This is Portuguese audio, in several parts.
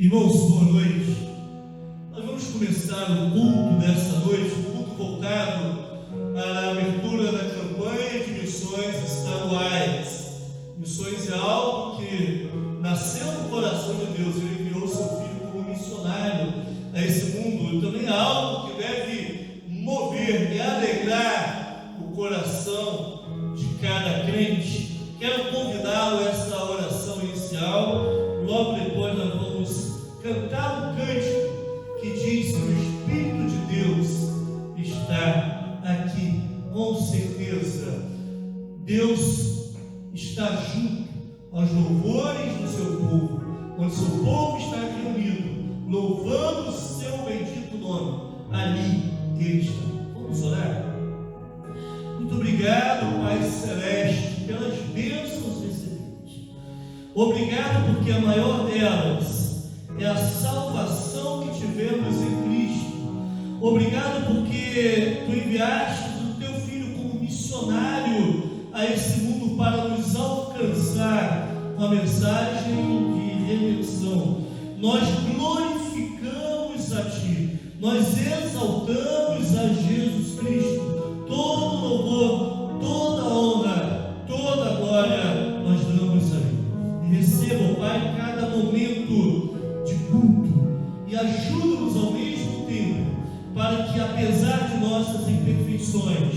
Irmãos, boa noite. Nós vamos começar o culto dessa noite, o culto voltado à abertura da campanha de missões estaduais. Missões é algo que nasceu no coração de Deus. Ele enviou seu Filho como missionário a esse mundo. E também é algo que deve mover e alegrar o coração de cada crente. Quero convidá-lo a essa oração inicial. Logo depois nós vamos cantar um cântico que diz que o Espírito de Deus está aqui, com certeza. Deus está junto aos louvores do seu povo, onde seu povo está reunido, louvando o seu bendito nome. Ali Ele está. Vamos orar? Muito obrigado, Pai Celeste, pelas bênçãos recebidas. Obrigado porque a maior delas é a salvação que tivemos em Cristo. Obrigado porque Tu enviaste o Teu Filho como missionário a esse mundo para nos alcançar com a mensagem de redenção. Nós glorificamos a Ti, nós exaltamos a Jesus Cristo. Todo louvor, toda honra, toda glória nós damos a Ele. Receba, Pai, cada momento de culto e ajuda-nos ao mesmo tempo para que, apesar de nossas imperfeições,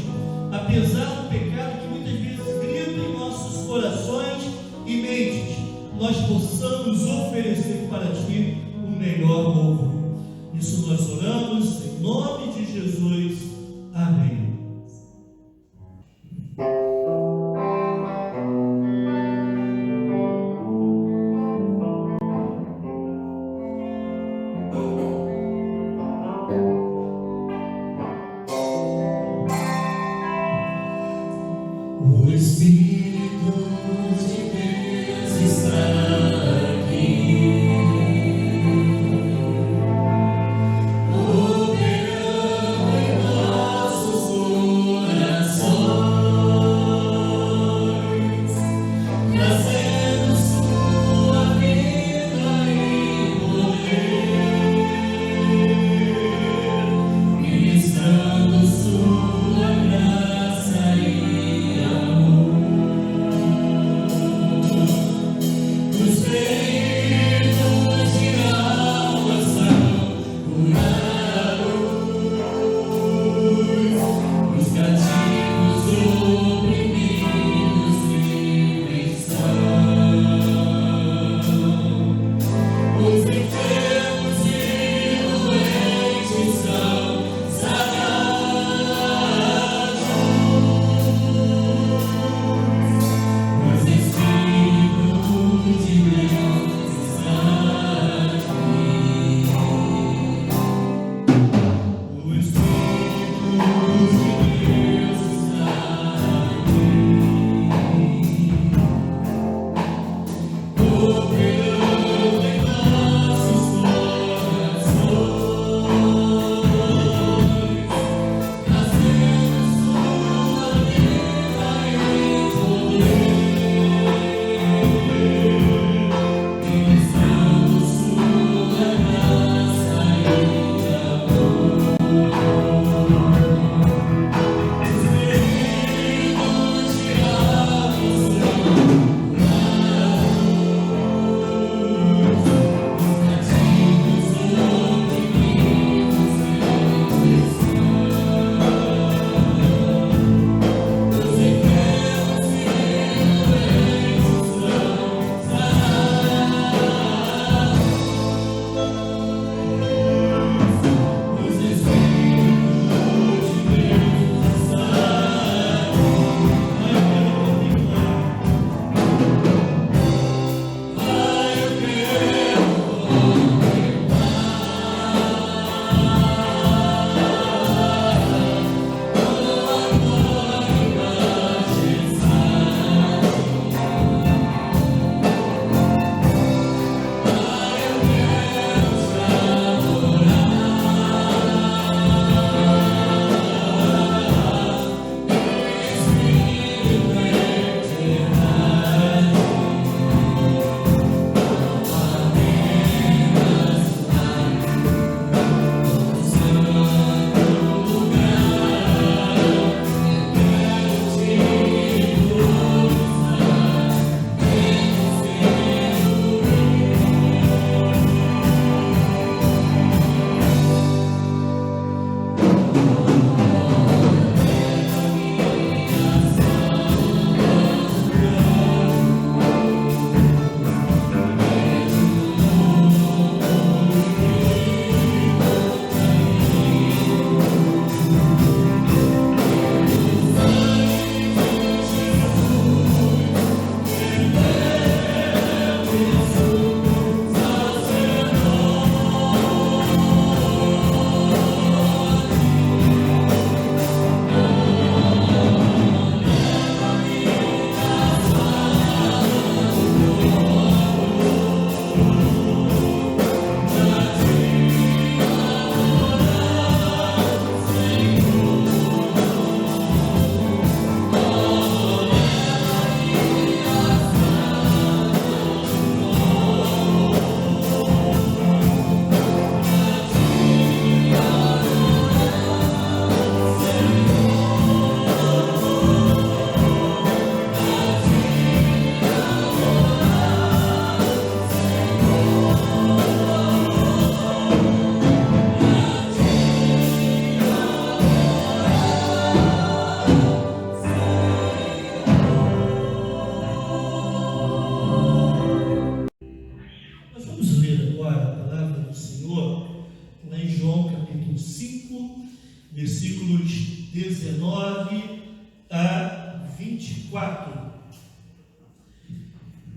apesar do pecado que muitas vezes grita em nossos corações e mentes, nós possamos oferecer para Ti o melhor louvor. Isso nós oramos em nome de Jesus. Amém. Nossos capítulo 5, versículos 19 a 24.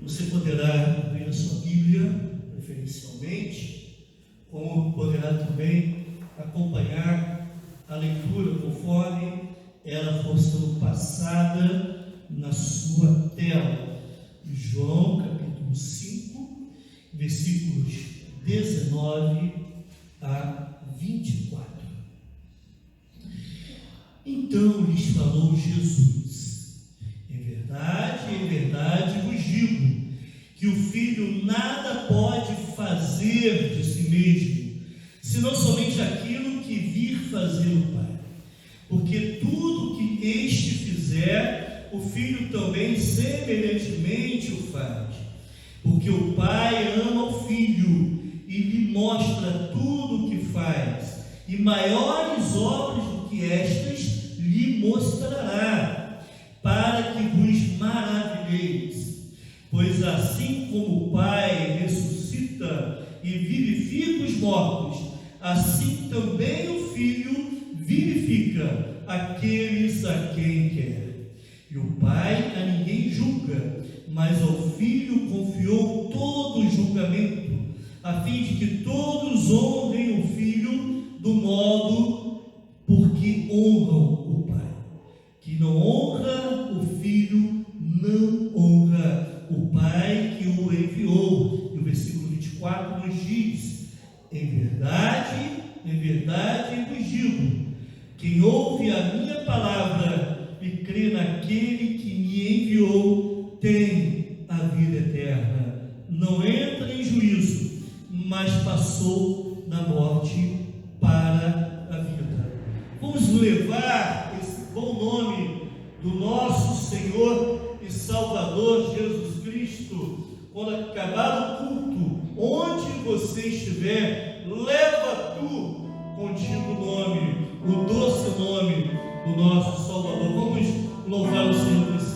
Você poderá abrir a sua Bíblia, preferencialmente, como poderá também acompanhar a leitura conforme ela for sendo passada na sua tela. João, capítulo 5, versículos 19 a 24. Então lhes falou Jesus: em verdade vos digo, que o Filho nada pode fazer de si mesmo, senão somente aquilo que vir fazer o Pai. Porque tudo que este fizer, o Filho também semelhantemente o faz. Porque o Pai ama o Filho e lhe mostra tudo o que faz, e maiores obras do que estas lhe mostrará, para que vos maravilheis. Pois assim como o Pai ressuscita e vivifica os mortos, assim também o Filho vivifica aqueles a quem quer. E o Pai a ninguém julga, mas ao Filho confiou todo o julgamento, a fim de que todos honrem o Filho do modo porque honram o Pai. Que não honra o Filho, não honra o Pai que o enviou. E o versículo 24 nos diz: em verdade vos digo, quem ouve a minha palavra e crê naquele que me enviou, tem a vida eterna. Não entra em juízo, mas passou da morte para a vida. Vamos levar esse bom nome do nosso Senhor e Salvador Jesus Cristo. Quando acabar o culto, onde você estiver, leva tu contigo o nome, o doce nome do nosso Salvador. Vamos louvar o Senhor por si.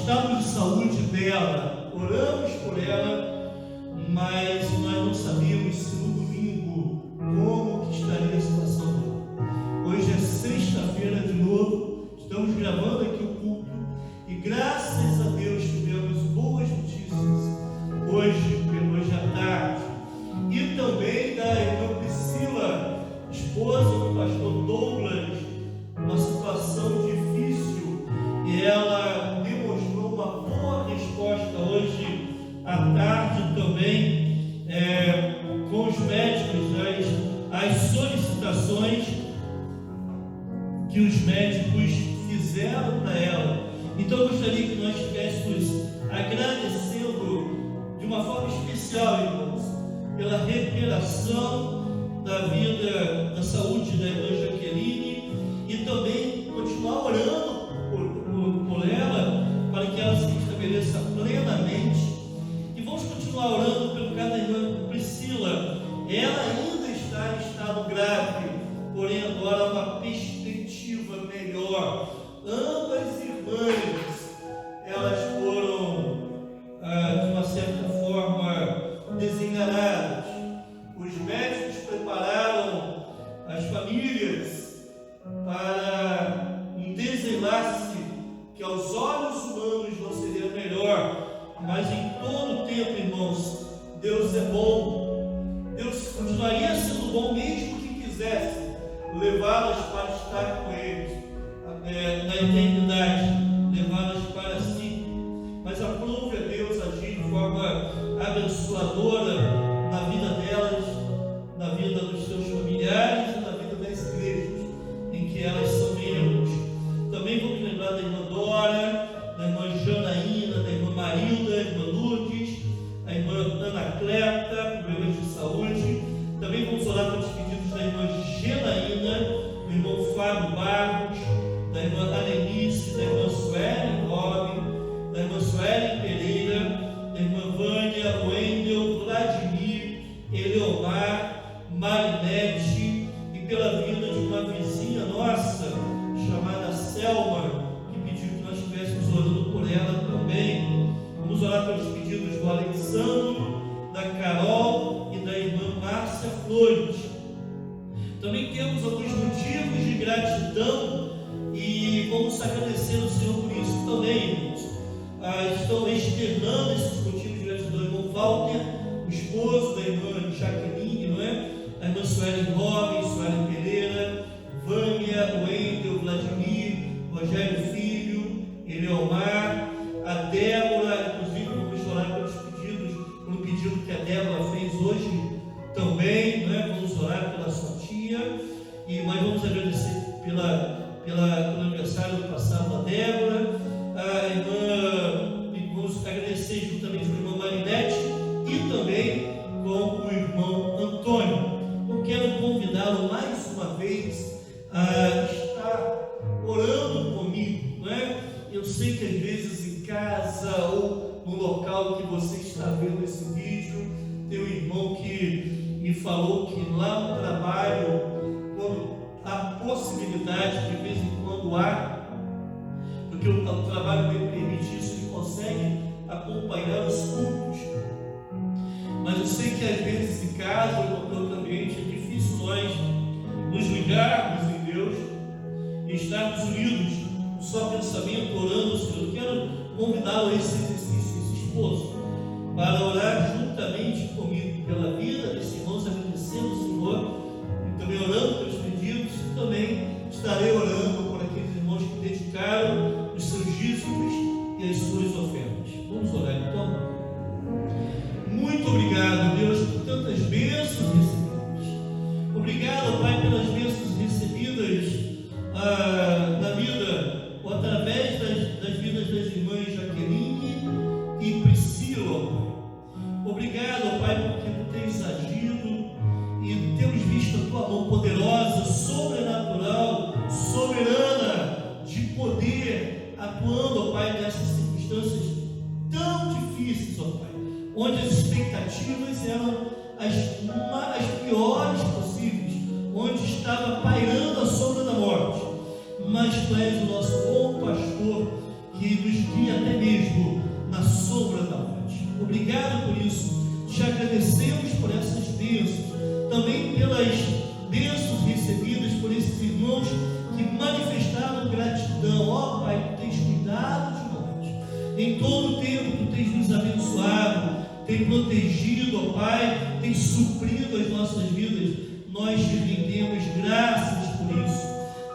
estado de saúde dela, oramos por ela, mas nós não sabíamos se no domingo como que estaria a situação dela. Hoje é sexta-feira de novo, estamos gravando aqui o culto e graças a Deus tivemos boas notícias hoje à tarde, e também da irmã Priscila, esposa do pastor Douglas, uma situação difícil, e ela demonstrou uma boa resposta hoje à tarde também, com os médicos, as solicitações que os médicos fizeram para ela. Então eu gostaria que nós estivéssemos agradecendo de uma forma especial, irmãos, pela recuperação da vida, da saúde da irmã Jaqueline, e também continuar orando por ela, para que ela se estabeleça plenamente. E vamos continuar orando pelo caso da irmã Priscila. Ela ainda está em estado grave, porém agora uma perspectiva melhor. Ambas irmãs, elas foram, de uma certa forma, desenganadas. Os médicos prepararam as famílias para um desenlace que aos olhos humanos não seria melhor, mas em todo o tempo, irmãos, Deus é bom. Deus continuaria sendo bom mesmo que quisesse levá-las para estar com eles na eternidade, levá-las para si, mas aprove a Deus agir de forma abençoadora na vida delas, na vida dos seus familiares e na vida das igrejas em que elas são membros. Também vamos lembrar da irmã Dora, da irmã Janaína, da irmã Marilda, da irmã Lourdes, da irmã Ana Cleta, problemas de saúde. Também vamos orar pelos pedidos da irmã Janaína, do irmão Fábio Barros, da irmã Alenice, da irmã Suelen Robin, da irmã Suelen Pereira, da irmã Vânia, Wendel, Vladimir, Eleomar, Marinete, e pela vida de uma vizinha nossa, chamada Selma, que pediu que nós estivéssemos orando por ela também. Vamos orar pelos pedidos do Alexandre, da Carol e da irmã Márcia Flores. Também temos alguns motivos de gratidão e vamos agradecer ao Senhor por isso também, irmãos. Estão externando esses motivos de gratidão. O irmão Walter, o esposo da irmã Jaqueline, não é? A irmã Suelen Robin, Suelen Pereira, Vânia, Wendel, Vladimir, Rogério Filho, Eleomar, a Débora. Inclusive vamos orar pelos pedidos, pelo pedido que a Débora fez hoje também, não é? Vamos orar pela sua tia, mas vamos agradecer pelo aniversário do passado da Débora, e vamos agradecer juntamente com a irmã Marinete e também com o irmão Antônio. Eu quero convidá-lo mais uma vez a estar orando comigo, não é? Eu sei que às vezes em casa ou no local que você está vendo esse vídeo, tem um irmão que me falou que lá no trabalho, quando há possibilidade, de vez em quando há, porque o trabalho dele permite isso, ele consegue acompanhar os cultos. Mas eu sei que às vezes em casa ou em qualquer outro ambiente é difícil nós nos ligarmos em Deus e estarmos unidos no só pensamento, orando ao Senhor. Eu quero convidá-lo a esse exercício, esse esposo, para orar juntamente comigo pela vida desses irmãos, agradecendo ao Senhor e também orando pelos pedidos, e também estarei orando por aqueles irmãos que dedicaram os seus dízimos e as suas ofertas. Vamos orar então. Muito obrigado, Deus, por tantas bênçãos recebidas. Obrigado, Pai, pelas bênçãos recebidas na vida, ou através das vidas das irmãs Jaqueline e Priscila, Pai. Obrigado, Pai, porque Tu tens agido e temos visto a Tua mão poderosa, sobrenatural, soberana, de poder, atuando, ó Pai, nessas circunstâncias tão difíceis, ó Pai, onde as expectativas eram as piores possíveis, onde estava pairando a sombra da morte. Mas Tu és o nosso bom pastor, que nos guia até mesmo na sombra da morte. Obrigado por isso, te agradecemos por essas bênçãos, também pelas bênçãos recebidas por esses irmãos que manifestaram gratidão. Ó Pai, tu tens cuidado de nós, em todo o tempo tu tens nos abençoado, tem protegido, ó Pai, tem suprido as nossas vidas. Nós te rendemos graças por isso.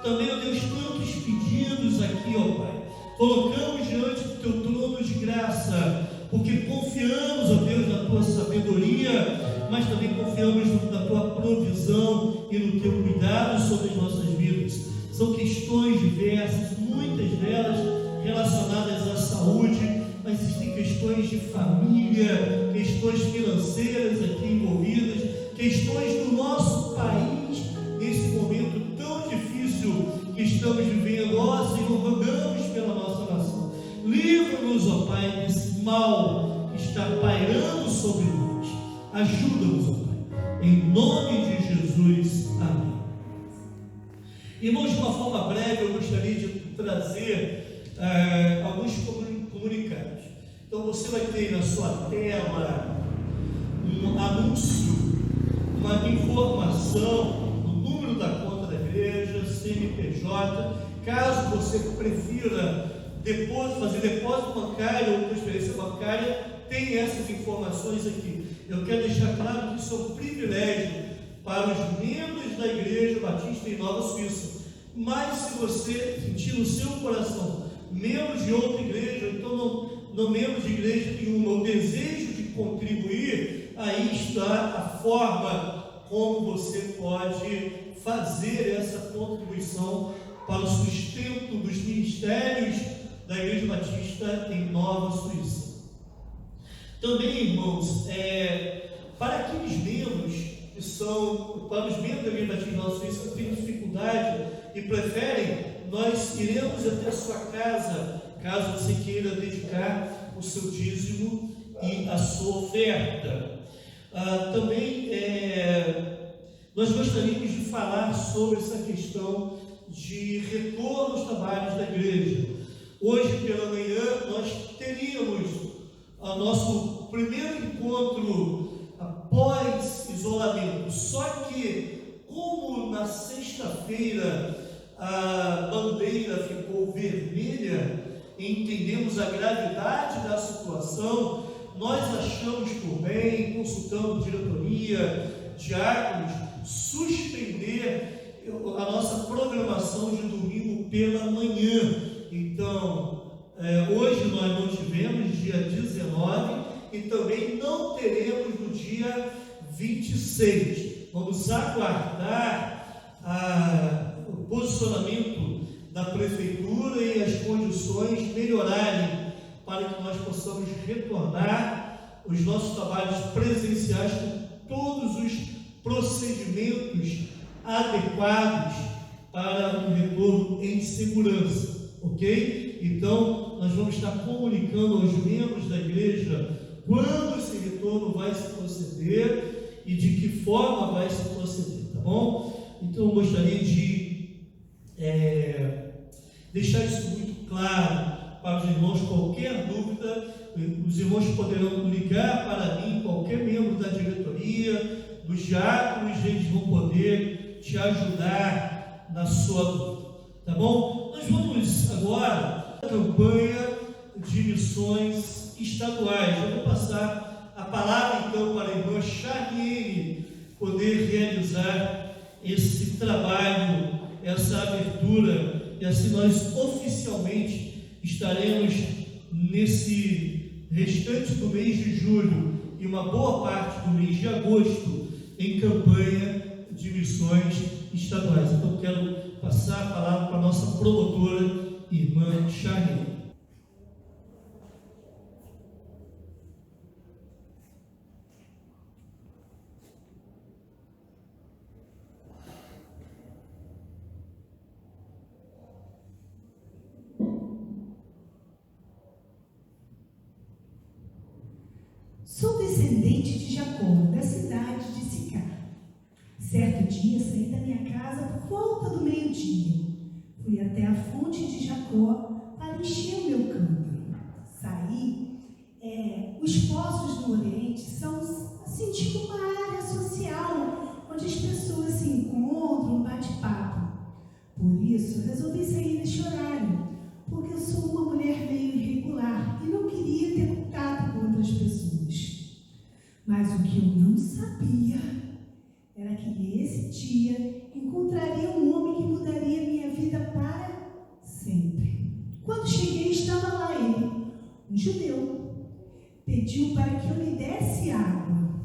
Também, ó Deus, tantos pedidos aqui, ó Pai, colocamos diante do teu trono de graça, porque confiamos, ó Deus, na tua sabedoria, mas também confiamos na tua provisão e no teu cuidado sobre as nossas vidas. São questões diversas, muitas delas relacionadas à saúde, mas existem questões de família, questões financeiras aqui envolvidas, questões do nosso país, nesse momento tão difícil que estamos vivendo. Ó Senhor, rogamos pela nossa nação. Livra-nos, ó Pai, desse mal que está pairando sobre nós. Ajuda-nos, ó Pai, em nome de Jesus. Amém. Irmãos, de uma forma breve, eu gostaria de trazer alguns comunicados. Então, você vai ter na sua tela um anúncio, uma informação, o número da conta da igreja, CNPJ. Caso você prefira fazer depósito bancário ou transferência bancária, tem essas informações aqui. Eu quero deixar claro que isso é um privilégio para os membros da Igreja Batista em Nova Suíça. Mas se você sentir no seu coração membros de outra igreja, então não membros de igreja nenhuma, o desejo de contribuir, aí está a forma como você pode fazer essa contribuição para o sustento dos ministérios da Igreja Batista em Nova Suíça. Também, irmãos, para aqueles membros para os membros da Igreja Batista em Nova Suíça que têm dificuldade e preferem, nós iremos até a sua casa, caso você queira dedicar o seu dízimo e a sua oferta. Também nós gostaríamos de falar sobre essa questão de retorno aos trabalhos da igreja. Hoje pela manhã nós teríamos o nosso primeiro encontro após isolamento, só que como na sexta-feira a bandeira ficou vermelha, entendemos a gravidade da situação, nós achamos por bem, consultando diretoria, diáconos, suspender a nossa programação de domingo pela manhã. Então, hoje nós não tivemos dia 19 e também não teremos no dia 26. Vamos aguardar o posicionamento da prefeitura e as condições melhorarem para que nós possamos retornar os nossos trabalhos presenciais com todos os procedimentos adequados para um retorno em segurança, ok? Então, nós vamos estar comunicando aos membros da igreja quando esse retorno vai se proceder e de que forma vai se proceder, tá bom? Então, eu gostaria de deixar isso muito claro para os irmãos. Qualquer dúvida, os irmãos poderão ligar para mim, qualquer membro da diretoria, dos diáconos, eles vão poder te ajudar na sua dúvida, tá bom? Nós vamos agora à campanha de missões estaduais. Eu vou passar a palavra então para a irmã Charliene poder realizar esse trabalho, essa abertura, e assim nós oficialmente estaremos nesse restante do mês de julho e uma boa parte do mês de agosto em campanha de missões estaduais. Então quero passar a palavra para a nossa promotora, irmã Charliene. Sou descendente de Jacó, da cidade de Sicar. Certo dia saí da minha casa por volta do meio-dia. Fui até a fonte de Jacó, para encher o meu cântaro. Saí. Os poços no Oriente são assim, tipo uma área social, onde as pessoas se encontram, bate-papo. Por isso, resolvi sair neste horário, porque eu sou uma mulher meio irregular e não queria ter contato com outras pessoas. Mas o que eu não sabia era que nesse dia encontraria um homem que mudaria minha vida para sempre. Quando cheguei, estava lá ele, um judeu. Pediu para que eu lhe desse água.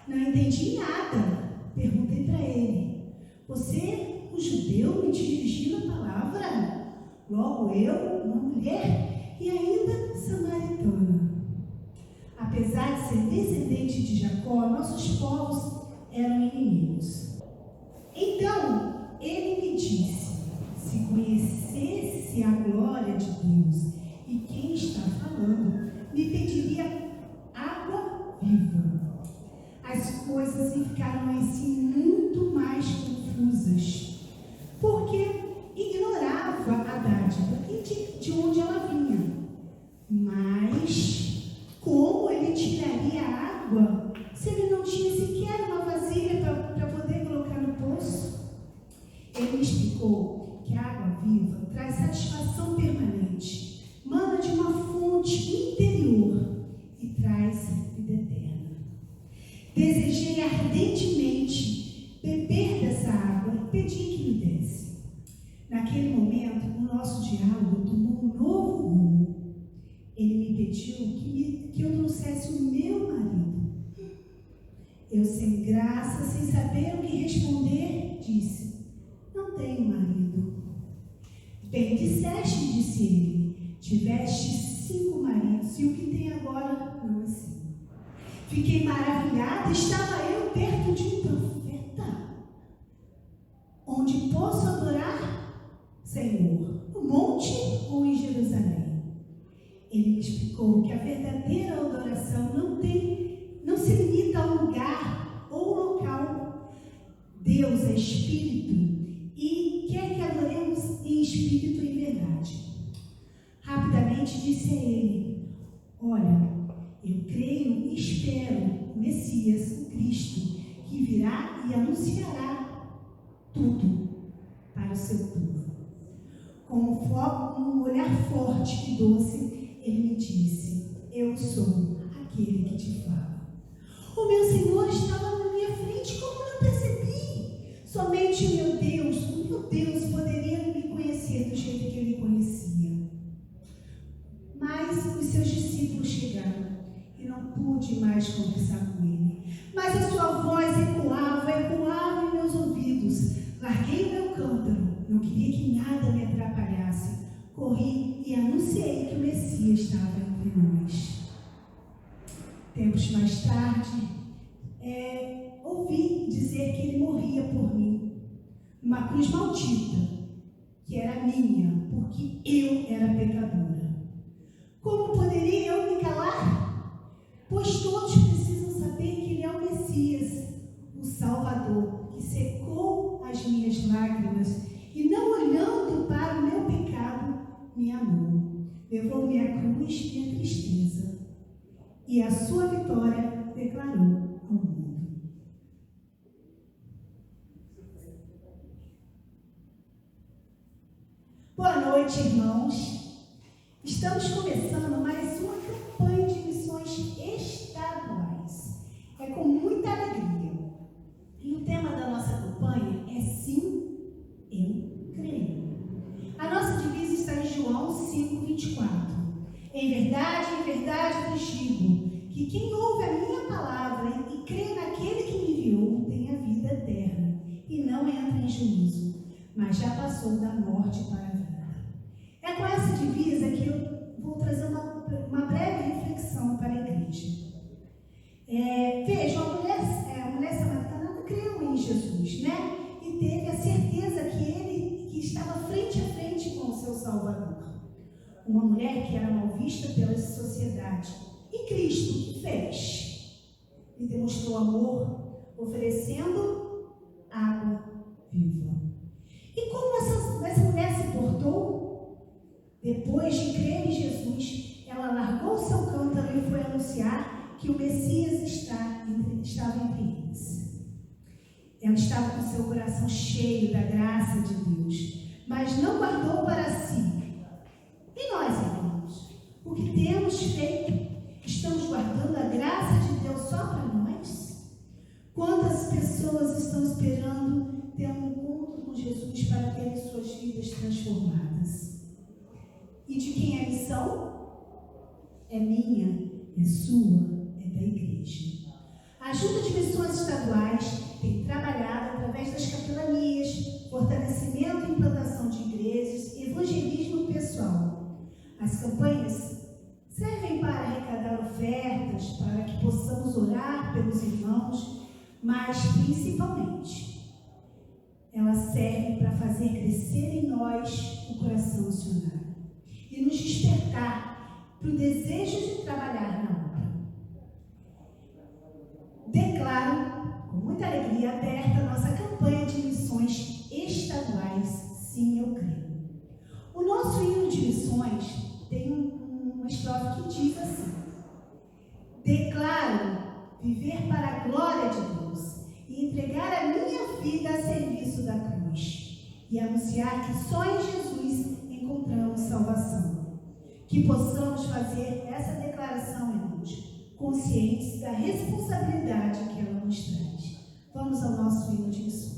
Não entendi nada. Perguntei para ele: você, um judeu, me dirigindo a palavra? Logo eu, uma mulher e ainda samaritana. Apesar de ser descendente de Jacó, nossos povos eram inimigos. Então, ele me disse: se conhecesse a glória de Deus e quem está falando, me pediria água viva. As coisas ficaram assim muito mais confusas, porque ignorava a dádiva e de onde ela vinha. Mas como ele tiraria água se ele não tinha sequer uma vasilha para poder colocar no poço? Ele me explicou que a água viva traz satisfação permanente, mana de uma fonte interior e traz vida eterna. Desejei ardentemente beber dessa água e pedi que me desse. Naquele momento, o nosso diálogo tomou um novo rumo. Ele me pediu que eu trouxesse o meu marido. Eu, sem graça, sem saber o que responder, disse: não tenho marido. Bem disseste, disse ele, tiveste 5 maridos e o que tem agora não é 5. Fiquei maravilhada, estava eu perto de um profeta. Onde posso adorar, Senhor? No monte ou em Jerusalém? Ele me explicou que a verdadeira adoração não se limita a um lugar ou local. Deus é Espírito e quer que adoremos em Espírito e em verdade. Rapidamente disse a ele: olha, eu creio e espero o Messias, o Cristo, que virá e anunciará tudo para o seu povo. Com um olhar forte e doce, ele me disse: eu sou aquele que te fala. O meu Senhor estava na minha frente, como não percebi? Somente o meu Deus poderia me conhecer do jeito que ele conhecia. Mas os seus discípulos chegaram e não pude mais conversar com ele. Mas a sua voz ecoava em meus ouvidos. Larguei o meu cântaro, não queria que nada me atrapalhasse. Corri e anunciei que o Messias estava entre nós. Tempos mais tarde, ouvi dizer que ele morria por mim. Uma cruz maldita, que era minha, porque eu era pecadora. Como poderia eu me calar? Pois todos precisam saber que ele é o Messias, o Salvador, que secou as minhas lágrimas e, não olhando para o meu pecado, me amou. Levou minha cruz e minha tristeza, e a sua vitória declarou ao mundo. Boa noite, irmãos. Estamos começando mais uma campanha de missões estaduais. É com muita alegria. E o tema da nossa campanha é Sim, Eu Creio. A nossa divisa está em João 5:24. Em verdade vos digo, que quem ouve a minha palavra e crê naquele que me enviou tem a vida eterna e não entra em juízo, mas já passou da morte para a vida. É com essa divisa que eu vou trazer uma breve reflexão para a igreja. Vejam, a mulher samaritana não creu em Jesus, né? E teve a certeza que ele estava frente a frente com o seu Salvador. Uma mulher que era mal vista pela sociedade. E Cristo, o que fez? Ele demonstrou amor, oferecendo água viva. E como essa mulher se portou? depois de crer em Jesus, ela largou o seu cântaro e foi anunciar que o Messias estava entre eles. Ela estava com seu coração cheio da graça de Deus, mas não guardou para si. E nós, irmãos, o que temos feito? Estamos guardando a graça de Deus só para nós? Quantas pessoas estão esperando ter um encontro com Jesus para terem suas vidas transformadas? E de quem é a missão? É minha, é sua, é da igreja. A Junta de Missões Estaduais tem trabalhado através das capelanias, fortalecimento e implantação de igrejas e evangelismo pessoal. As campanhas servem para arrecadar ofertas, para que possamos orar pelos irmãos, mas principalmente ela serve para fazer crescer em nós o coração missionário e nos despertar para o desejo de trabalhar na obra. Declaro com muita alegria aberta a nossa campanha de missões estaduais, sim, eu creio. O nosso hino de missões tem uma estrofe que diz assim: declaro viver para a glória de Deus e entregar a minha vida a serviço da cruz e anunciar que só em Jesus encontramos salvação. Que possamos fazer essa declaração, irmãos, conscientes da responsabilidade que ela nos traz. Vamos ao nosso hino de missões.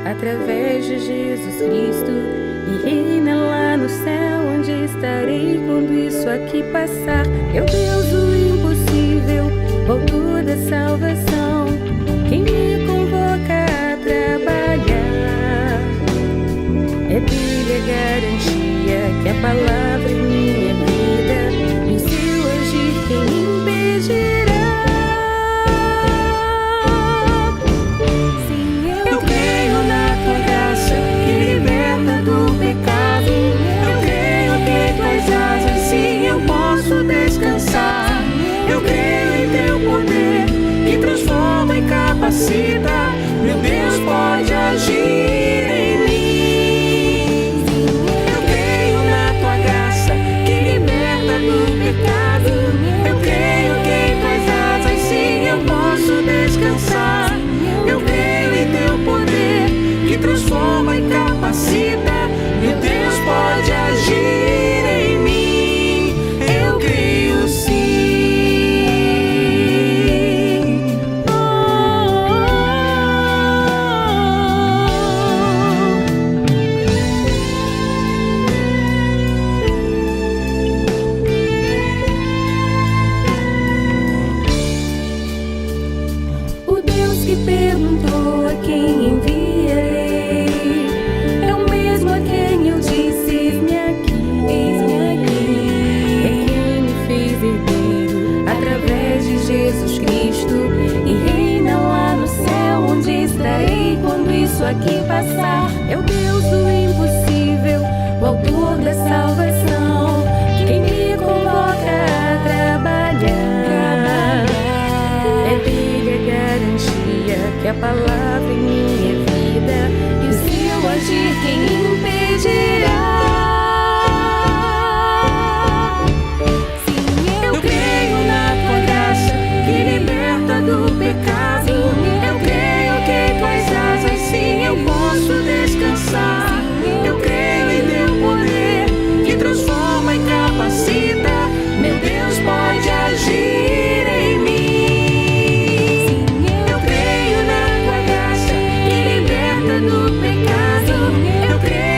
Através de Jesus Cristo, e reina lá no céu, onde estarei quando isso aqui passar. É o Deus do impossível, o autor da salvação, quem me convoca a trabalhar. É dele a garantia que a palavra é minha vida, e o seu agir quem me impedirá. Eu creio em teu poder que transforma e capacita. Meu Deus pode agir em mim. Eu creio na tua graça que liberta do pecado. Eu creio que em tuas asas sim eu posso descansar. Eu creio em teu poder que transforma e capacita. Meu Deus pode agir em mim. Eu creio sim. Aqui passar, é o Deus do impossível, o autor da salvação, quem me convoca a trabalhar. É dele a garantia que a palavra é minha vida, e o seu agir quem me impedirá. Sim, eu creio na tua graça que liberta do pecado. Eu creio que em tuas asas sim eu posso descansar. Eu creio em teu poder que transforma e capacita. Meu Deus pode agir em mim. Eu creio na tua graça que liberta do pecado. Eu creio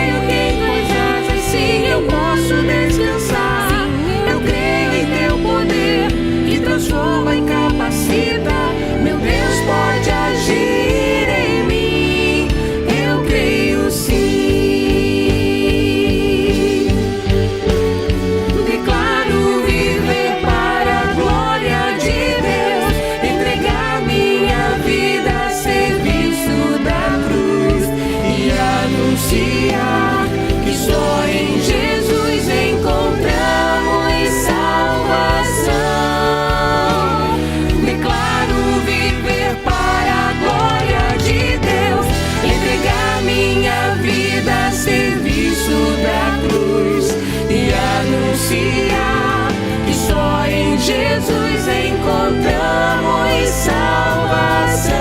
vida a serviço da cruz e anunciar que só em Jesus encontramos salvação.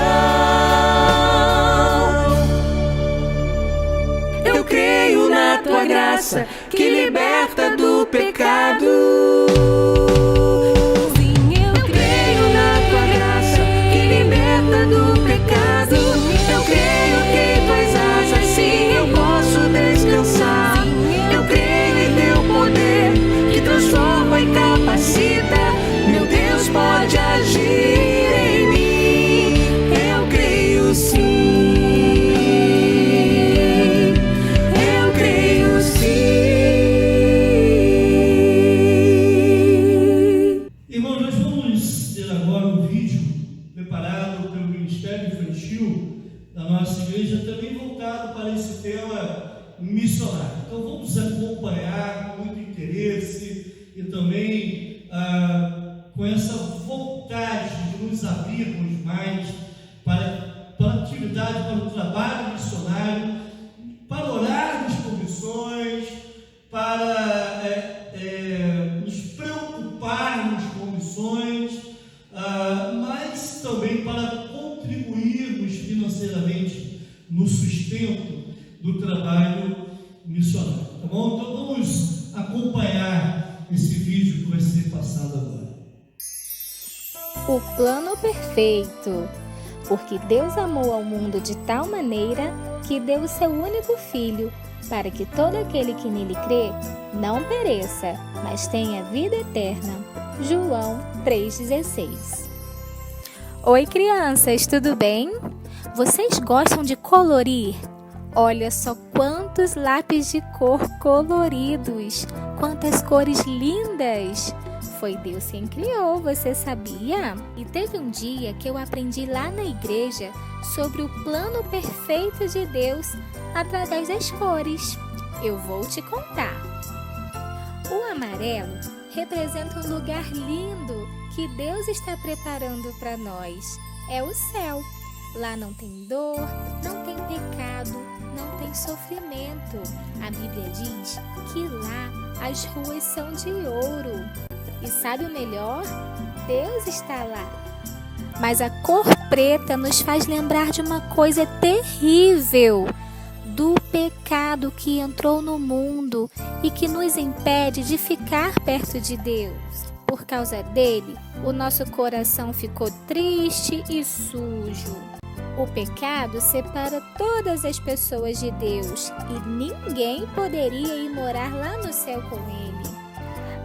Eu creio na tua graça que liberta do pecado. Eu creio na tua graça que liberta do pecado. Eu creio que tuas asas sim eu posso descansar. Eu creio em teu poder que transforma e capacita. Meu Deus pode agir em mim. Eu creio sim. Eu creio sim. Irmãos, nós vamos ter agora um vídeo preparado pelo Ministério Infantil da nossa igreja, também voltado para esse tema missionário. Então vamos acompanhar com muito interesse e também com essa vontade de nos abrirmos mais para a atividade, para o trabalho missionário, para orarmos por missões, para nos preocuparmos com missões, mas também para contribuirmos financeiramente no sustento do trabalho missionário. Tá bom? Então vamos acompanhar esse vídeo que vai ser passado agora. O plano perfeito. Porque Deus amou ao mundo de tal maneira que deu o seu único Filho, para que todo aquele que nele crê não pereça, mas tenha vida eterna. João 3,16. Oi, crianças, tudo bem? Vocês gostam de colorir? Olha só quantos lápis de cor coloridos! Quantas cores lindas! Foi Deus quem criou, você sabia? E teve um dia que eu aprendi lá na igreja sobre o plano perfeito de Deus através das cores. Eu vou te contar. O amarelo representa um lugar lindo que Deus está preparando para nós. É o céu. Lá não tem dor, não tem pecado, não tem sofrimento. A Bíblia diz que lá as ruas são de ouro. E sabe o melhor? Deus está lá. Mas a cor preta nos faz lembrar de uma coisa terrível, do pecado que entrou no mundo e que nos impede de ficar perto de Deus. Por causa dele, o nosso coração ficou triste e sujo. O pecado separa todas as pessoas de Deus e ninguém poderia ir morar lá no céu com ele.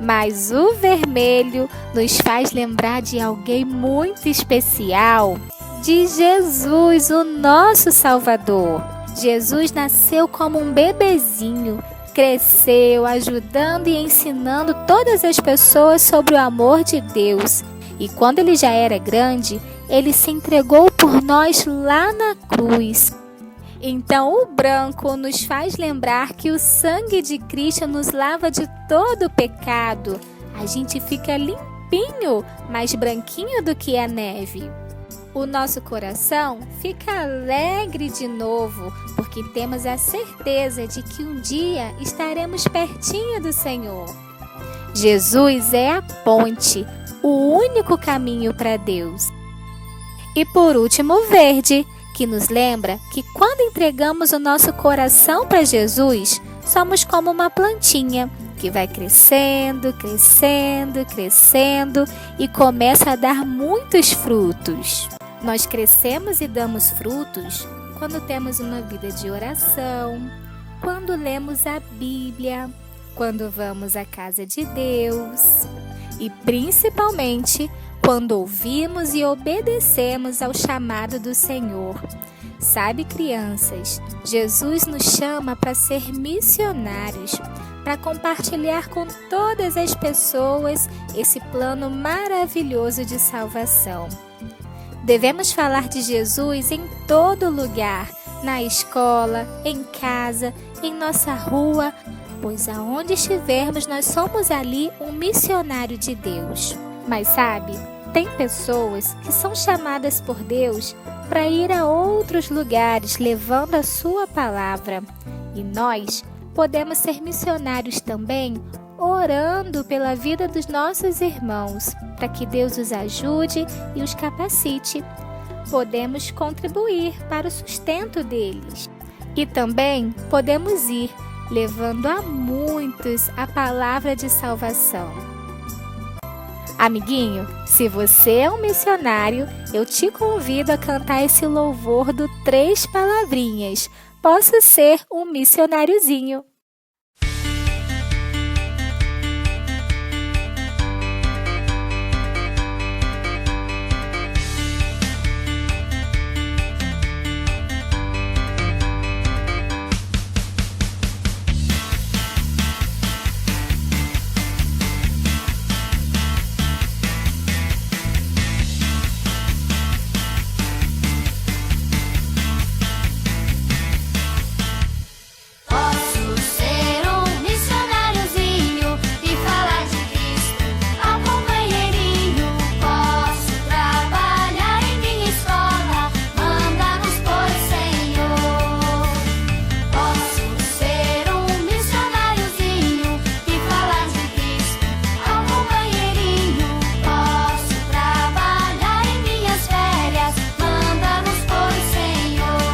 Mas o vermelho nos faz lembrar de alguém muito especial, de Jesus, o nosso Salvador. Jesus nasceu como um bebezinho, cresceu ajudando e ensinando todas as pessoas sobre o amor de Deus. E quando ele já era grande, ele se entregou por nós lá na cruz. Então o branco nos faz lembrar que o sangue de Cristo nos lava de todo o pecado. A gente fica limpinho, mais branquinho do que a neve. O nosso coração fica alegre de novo, porque temos a certeza de que um dia estaremos pertinho do Senhor. Jesus é a ponte, o único caminho para Deus. E por último, o verde, que nos lembra que quando entregamos o nosso coração para Jesus, somos como uma plantinha que vai crescendo, crescendo, crescendo e começa a dar muitos frutos. Nós crescemos e damos frutos quando temos uma vida de oração, quando lemos a Bíblia, quando vamos à casa de Deus e principalmente quando ouvimos e obedecemos ao chamado do Senhor. Sabe, crianças, Jesus nos chama para ser missionários, para compartilhar com todas as pessoas esse plano maravilhoso de salvação. Devemos falar de Jesus em todo lugar, na escola, em casa, em nossa rua, pois aonde estivermos nós somos ali um missionário de Deus. Mas sabe, Tem pessoas que são chamadas por Deus para ir a outros lugares levando a sua palavra. E nós podemos ser missionários também, orando pela vida dos nossos irmãos, para que Deus os ajude e os capacite. Podemos contribuir para o sustento deles. E também podemos ir levando a muitos a palavra de salvação. Amiguinho, se você é um missionário, eu te convido a cantar esse louvor do 3 palavrinhas. Posso ser um missionáriozinho. Posso ser um missionáriozinho e falar de Cristo ao companheirinho. Posso trabalhar em minha escola, manda-nos por Senhor. Posso ser um missionáriozinho e falar de Cristo ao companheirinho. Posso trabalhar em minhas férias, manda-nos por Senhor.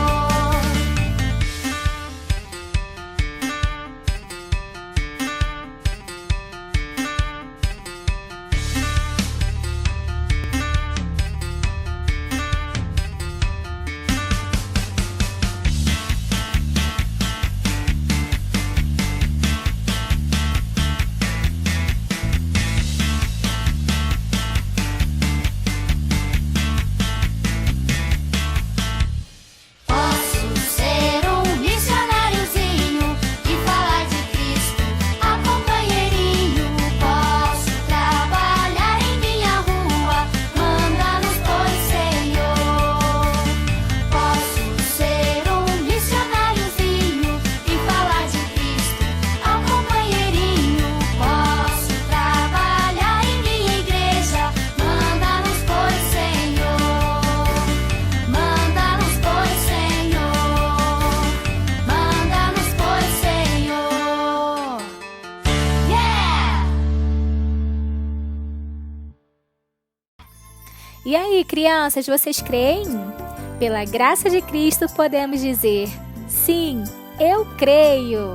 Posso ser um missionáriozinho e falar de Cristo ao companheirinho. Posso trabalhar em minha rua, manda-nos por Senhor. Posso ser um missionáriozinho e falar de Cristo ao companheirinho. Posso trabalhar em minha igreja, manda-nos por Senhor. Manda-nos por Senhor, manda-nos por Senhor. Yeah! E aí, crianças, vocês creem? Pela graça de Cristo, podemos dizer: sim, eu creio.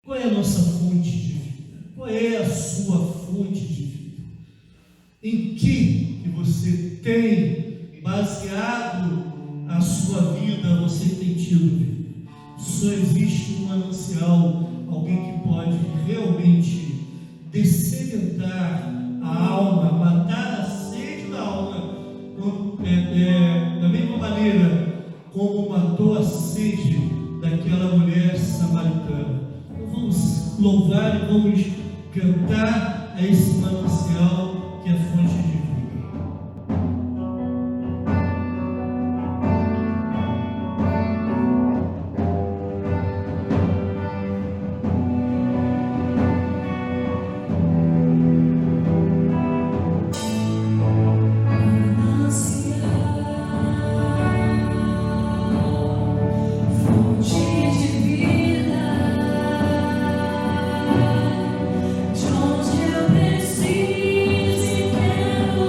Qual é a nossa fonte de vida? Qual é a sua fonte de vida? Em que você tem baseado a sua vida, você tem tido vida? Só existe um manancial, alguém que pode realmente dessedentar a alma, matar a sede da alma, da mesma maneira como matou a sede daquela mulher samaritana. Então vamos louvar e vamos cantar a esse manancial que é a fonte de vida. De onde eu preciso e quero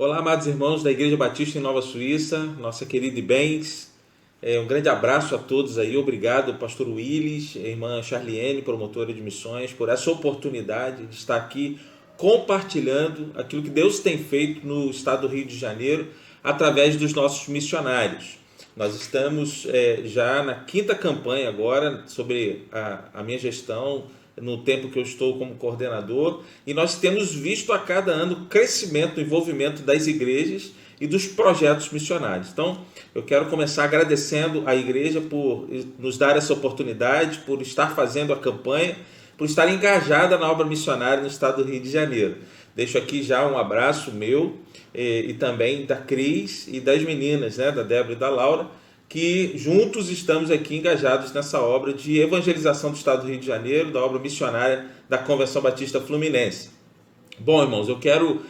Olá, amados irmãos da Igreja Batista em Nova Suíça, nossa querida Ibens. Um grande abraço a todos aí. Obrigado, pastor Willis, irmã Charliene, promotora de missões, por essa oportunidade de estar aqui compartilhando aquilo que Deus tem feito no estado do Rio de Janeiro através dos nossos missionários. Nós estamos já na 5ª campanha agora sobre a minha gestão no tempo que eu estou como coordenador, e nós temos visto a cada ano o crescimento, o envolvimento das igrejas e dos projetos missionários. Então, eu quero começar agradecendo à igreja por nos dar essa oportunidade, por estar fazendo a campanha, por estar engajada na obra missionária no estado do Rio de Janeiro. Deixo aqui já um abraço meu e também da Cris e das meninas, da Débora e da Laura, que juntos estamos aqui engajados nessa obra de evangelização do estado do Rio de Janeiro, da obra missionária da Convenção Batista Fluminense. Bom, irmãos, eu quero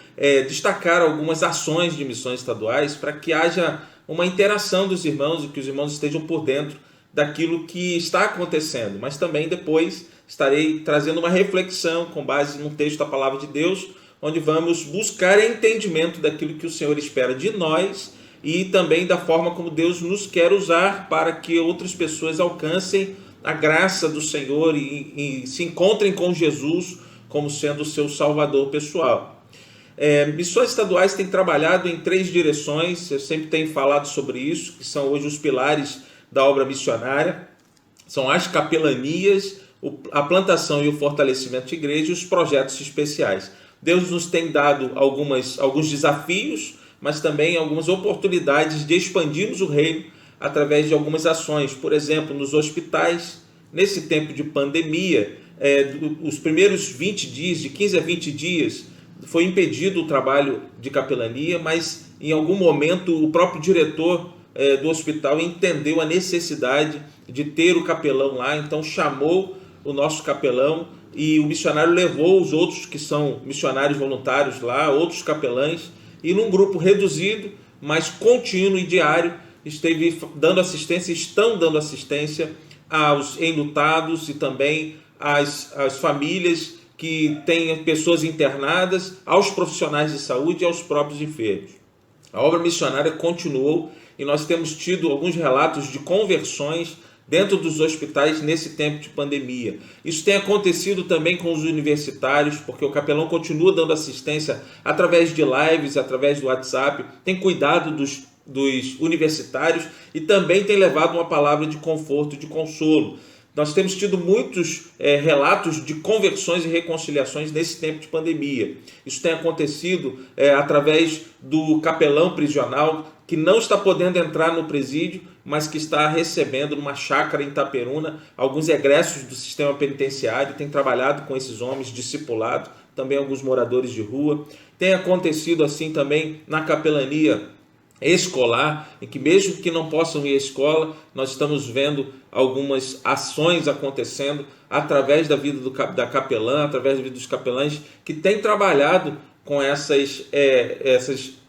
destacar algumas ações de missões estaduais para que haja uma interação dos irmãos e que os irmãos estejam por dentro daquilo que está acontecendo, mas também depois estarei trazendo uma reflexão com base num texto da Palavra de Deus, onde vamos buscar entendimento daquilo que o Senhor espera de nós e também da forma como Deus nos quer usar para que outras pessoas alcancem a graça do Senhor e se encontrem com Jesus como sendo o seu salvador pessoal. Missões estaduais têm trabalhado em 3 direções, eu sempre tenho falado sobre isso, que são hoje os pilares da obra missionária, são as capelanias, a plantação e o fortalecimento de igreja e os projetos especiais. Deus nos tem dado alguns desafios, mas também algumas oportunidades de expandirmos o reino através de algumas ações. Por exemplo, nos hospitais, nesse tempo de pandemia, os primeiros 20 dias, de 15 a 20 dias, foi impedido o trabalho de capelania, mas em algum momento o próprio diretor do hospital entendeu a necessidade de ter o capelão lá, então chamou o nosso capelão e o missionário levou os outros que são missionários voluntários lá, outros capelães, e num grupo reduzido, mas contínuo e diário, estão dando assistência aos enlutados e também às famílias que têm pessoas internadas, aos profissionais de saúde e aos próprios enfermos. A obra missionária continuou e nós temos tido alguns relatos de conversões dentro dos hospitais nesse tempo de pandemia. Isso tem acontecido também com os universitários, porque o capelão continua dando assistência através de lives, através do WhatsApp, tem cuidado dos universitários e também tem levado uma palavra de conforto, de consolo. Nós temos tido muitos relatos de conversões e reconciliações nesse tempo de pandemia. Isso tem acontecido através do capelão prisional, que não está podendo entrar no presídio, mas que está recebendo numa chácara em Itaperuna alguns egressos do sistema penitenciário, tem trabalhado com esses homens, discipulado, também alguns moradores de rua. Tem acontecido assim também na capelania escolar, em que mesmo que não possam ir à escola, nós estamos vendo algumas ações acontecendo através da vida da capelã, através da vida dos capelães, que têm trabalhado com essas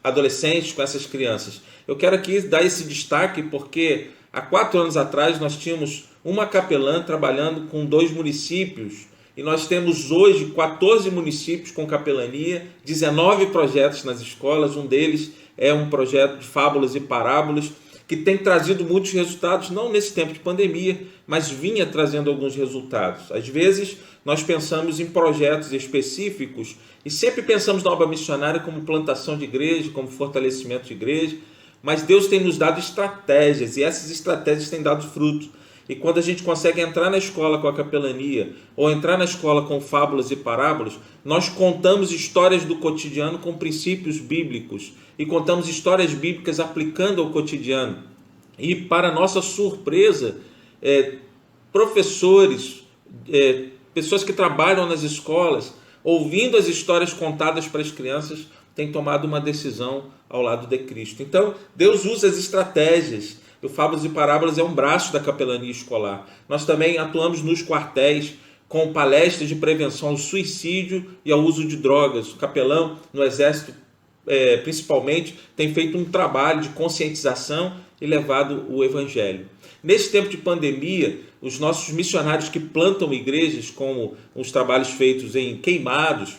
adolescentes, com essas crianças. Eu quero aqui dar esse destaque porque há 4 anos atrás nós tínhamos uma capelã trabalhando com 2 municípios e nós temos hoje 14 municípios com capelania, 19 projetos nas escolas, um deles é um projeto de fábulas e parábolas que tem trazido muitos resultados, não nesse tempo de pandemia, mas vinha trazendo alguns resultados. Às vezes nós pensamos em projetos específicos e sempre pensamos na obra missionária como plantação de igreja, como fortalecimento de igreja, mas Deus tem nos dado estratégias e essas estratégias têm dado fruto. E quando a gente consegue entrar na escola com a capelania ou entrar na escola com fábulas e parábolas, nós contamos histórias do cotidiano com princípios bíblicos e contamos histórias bíblicas aplicando ao cotidiano. E para nossa surpresa, professores, pessoas que trabalham nas escolas, ouvindo as histórias contadas para as crianças, têm tomado uma decisão ao lado de Cristo. Então, Deus usa as estratégias. O Fábulas e Parábolas é um braço da capelania escolar. Nós também atuamos nos quartéis com palestras de prevenção ao suicídio e ao uso de drogas. O capelão no Exército, principalmente, tem feito um trabalho de conscientização e levado o Evangelho. Nesse tempo de pandemia, os nossos missionários que plantam igrejas, como os trabalhos feitos em Queimados,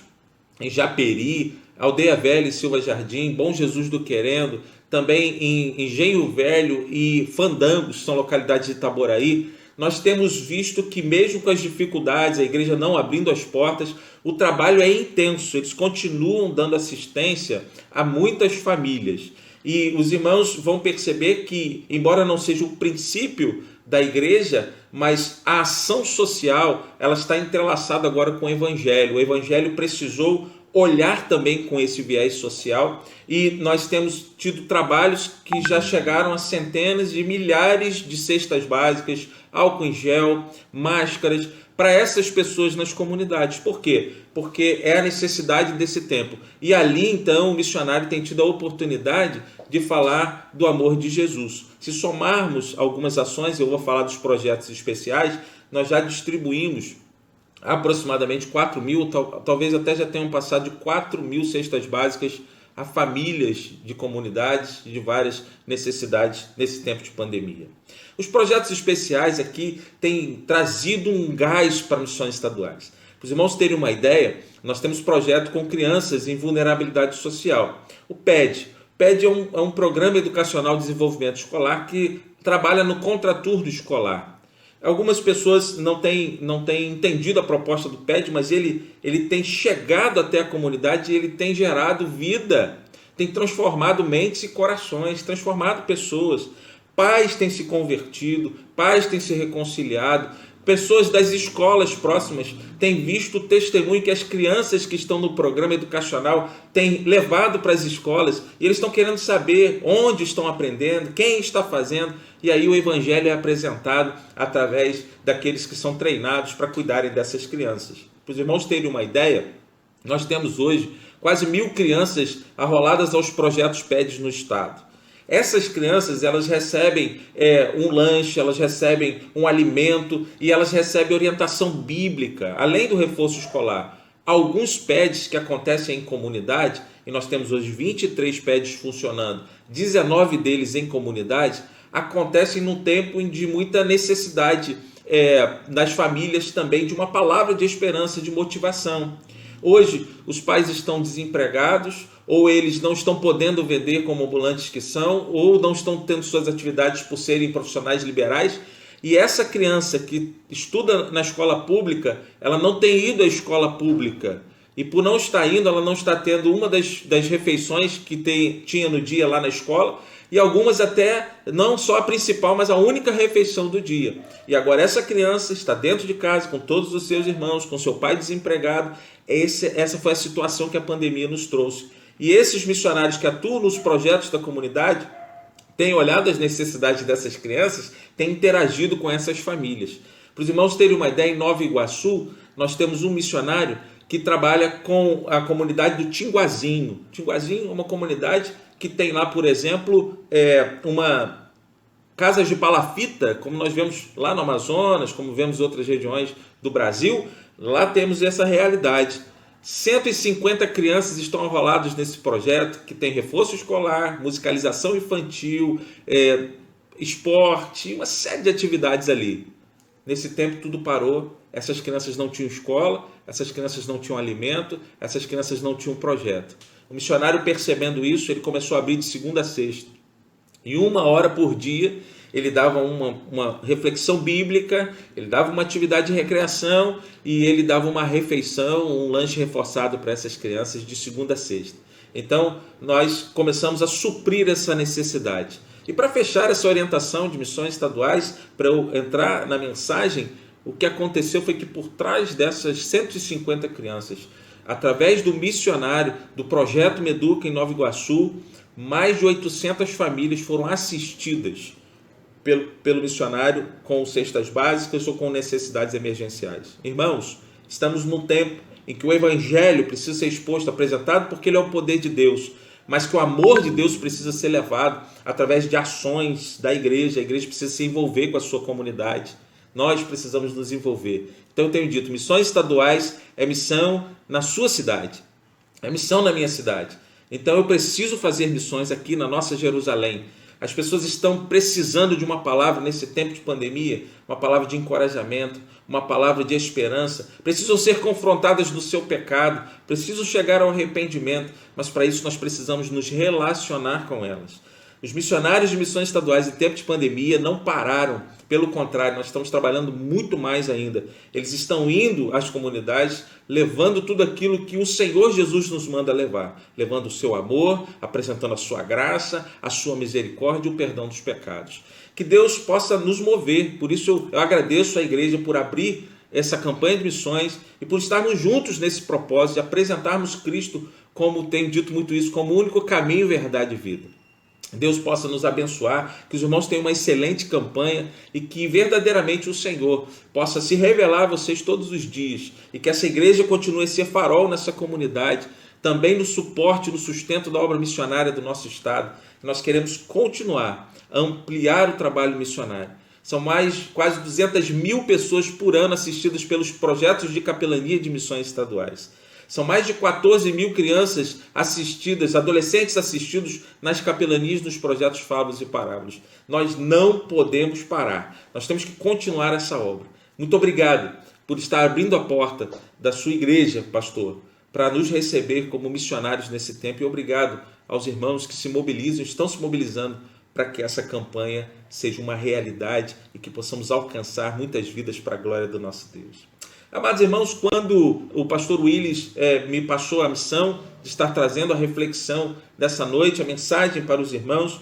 em Japeri, Aldeia Velha e Silva Jardim, Bom Jesus do Querendo, também em Engenho Velho e Fandangos, são localidades de Itaboraí, nós temos visto que mesmo com as dificuldades, a igreja não abrindo as portas, o trabalho é intenso, eles continuam dando assistência a muitas famílias. E os irmãos vão perceber que, embora não seja o princípio da igreja, mas a ação social, ela está entrelaçada agora com o evangelho. O evangelho precisou olhar também com esse viés social, e nós temos tido trabalhos que já chegaram a centenas de milhares de cestas básicas, álcool em gel, máscaras, para essas pessoas nas comunidades. Por quê? Porque é a necessidade desse tempo. E ali, então, o missionário tem tido a oportunidade de falar do amor de Jesus. Se somarmos algumas ações, eu vou falar dos projetos especiais, nós já distribuímos aproximadamente 4.000, talvez até já tenham passado de 4.000 cestas básicas a famílias de comunidades de várias necessidades nesse tempo de pandemia. Os projetos especiais aqui têm trazido um gás para missões estaduais. Para os irmãos terem uma ideia, nós temos projeto com crianças em vulnerabilidade social. O PED. O PED é um programa educacional de desenvolvimento escolar que trabalha no contraturno escolar. Algumas pessoas não têm entendido a proposta do PED, mas ele tem chegado até a comunidade e ele tem gerado vida, tem transformado mentes e corações, transformado pessoas. Pais têm se convertido, pais têm se reconciliado, pessoas das escolas próximas têm visto o testemunho que as crianças que estão no programa educacional têm levado para as escolas, e eles estão querendo saber onde estão aprendendo, quem está fazendo, e aí o evangelho é apresentado através daqueles que são treinados para cuidarem dessas crianças. Para os irmãos terem uma ideia, nós temos hoje quase 1.000 crianças arroladas aos projetos PEDs no estado. Essas crianças, elas recebem um lanche, elas recebem um alimento e elas recebem orientação bíblica, além do reforço escolar. Alguns PEDs que acontecem em comunidade, e nós temos hoje 23 PEDs funcionando, 19 deles em comunidade, acontecem num tempo de muita necessidade das famílias também de uma palavra de esperança, de motivação. Hoje, os pais estão desempregados, ou eles não estão podendo vender como ambulantes que são, ou não estão tendo suas atividades por serem profissionais liberais, e essa criança que estuda na escola pública, ela não tem ido à escola pública, e por não estar indo, ela não está tendo uma das refeições que tinha no dia lá na escola, e algumas até não só a principal, mas a única refeição do dia. E agora essa criança está dentro de casa com todos os seus irmãos, com seu pai desempregado. Essa foi a situação que a pandemia nos trouxe. E esses missionários que atuam nos projetos da comunidade têm olhado as necessidades dessas crianças, têm interagido com essas famílias. Para os irmãos terem uma ideia, em Nova Iguaçu, nós temos um missionário que trabalha com a comunidade do Tinguazinho. Tinguazinho é uma comunidade que tem lá, por exemplo, uma casa de palafita, como nós vemos lá no Amazonas, como vemos em outras regiões do Brasil. Lá temos essa realidade. 150 crianças estão enroladas nesse projeto, que tem reforço escolar, musicalização infantil, esporte, uma série de atividades ali. Nesse tempo tudo parou, essas crianças não tinham escola, essas crianças não tinham alimento, essas crianças não tinham projeto. O missionário, percebendo isso, ele começou a abrir de segunda a sexta. E 1 hora por dia, ele dava uma reflexão bíblica, ele dava uma atividade de recreação e ele dava uma refeição, um lanche reforçado para essas crianças de segunda a sexta. Então, nós começamos a suprir essa necessidade. E para fechar essa orientação de missões estaduais, para eu entrar na mensagem, o que aconteceu foi que por trás dessas 150 crianças, através do missionário, do projeto Meduca em Nova Iguaçu, mais de 800 famílias foram assistidas pelo missionário com cestas básicas ou com necessidades emergenciais. Irmãos, estamos num tempo em que o evangelho precisa ser exposto, apresentado, porque ele é o poder de Deus, mas que o amor de Deus precisa ser levado através de ações da igreja. A igreja precisa se envolver com a sua comunidade. Nós precisamos nos envolver. Então eu tenho dito, missões estaduais é missão na sua cidade, é missão na minha cidade. Então eu preciso fazer missões aqui na nossa Jerusalém. As pessoas estão precisando de uma palavra nesse tempo de pandemia, uma palavra de encorajamento, uma palavra de esperança, precisam ser confrontadas no seu pecado, precisam chegar ao arrependimento, mas para isso nós precisamos nos relacionar com elas. Os missionários de missões estaduais em tempo de pandemia não pararam, pelo contrário, nós estamos trabalhando muito mais ainda. Eles estão indo às comunidades, levando tudo aquilo que o Senhor Jesus nos manda levar, levando o seu amor, apresentando a sua graça, a sua misericórdia e o perdão dos pecados. Que Deus possa nos mover, por isso eu agradeço à igreja por abrir essa campanha de missões e por estarmos juntos nesse propósito de apresentarmos Cristo, como tenho dito muito isso, como o único caminho, verdade e vida. Deus possa nos abençoar, que os irmãos tenham uma excelente campanha e que verdadeiramente o Senhor possa se revelar a vocês todos os dias e que essa igreja continue a ser farol nessa comunidade, também no suporte, no sustento da obra missionária do nosso estado. Nós queremos continuar a ampliar o trabalho missionário. São quase 200 mil pessoas por ano assistidas pelos projetos de capelania de missões estaduais. São mais de 14 mil crianças assistidas, adolescentes assistidos nas capelanias, nos projetos Fábulas e Parábolas. Nós não podemos parar. Nós temos que continuar essa obra. Muito obrigado por estar abrindo a porta da sua igreja, pastor, para nos receber como missionários nesse tempo. E obrigado aos irmãos que se mobilizam, estão se mobilizando para que essa campanha seja uma realidade e que possamos alcançar muitas vidas para a glória do nosso Deus. Amados irmãos, quando o pastor Willis me passou a missão de estar trazendo a reflexão dessa noite, a mensagem para os irmãos,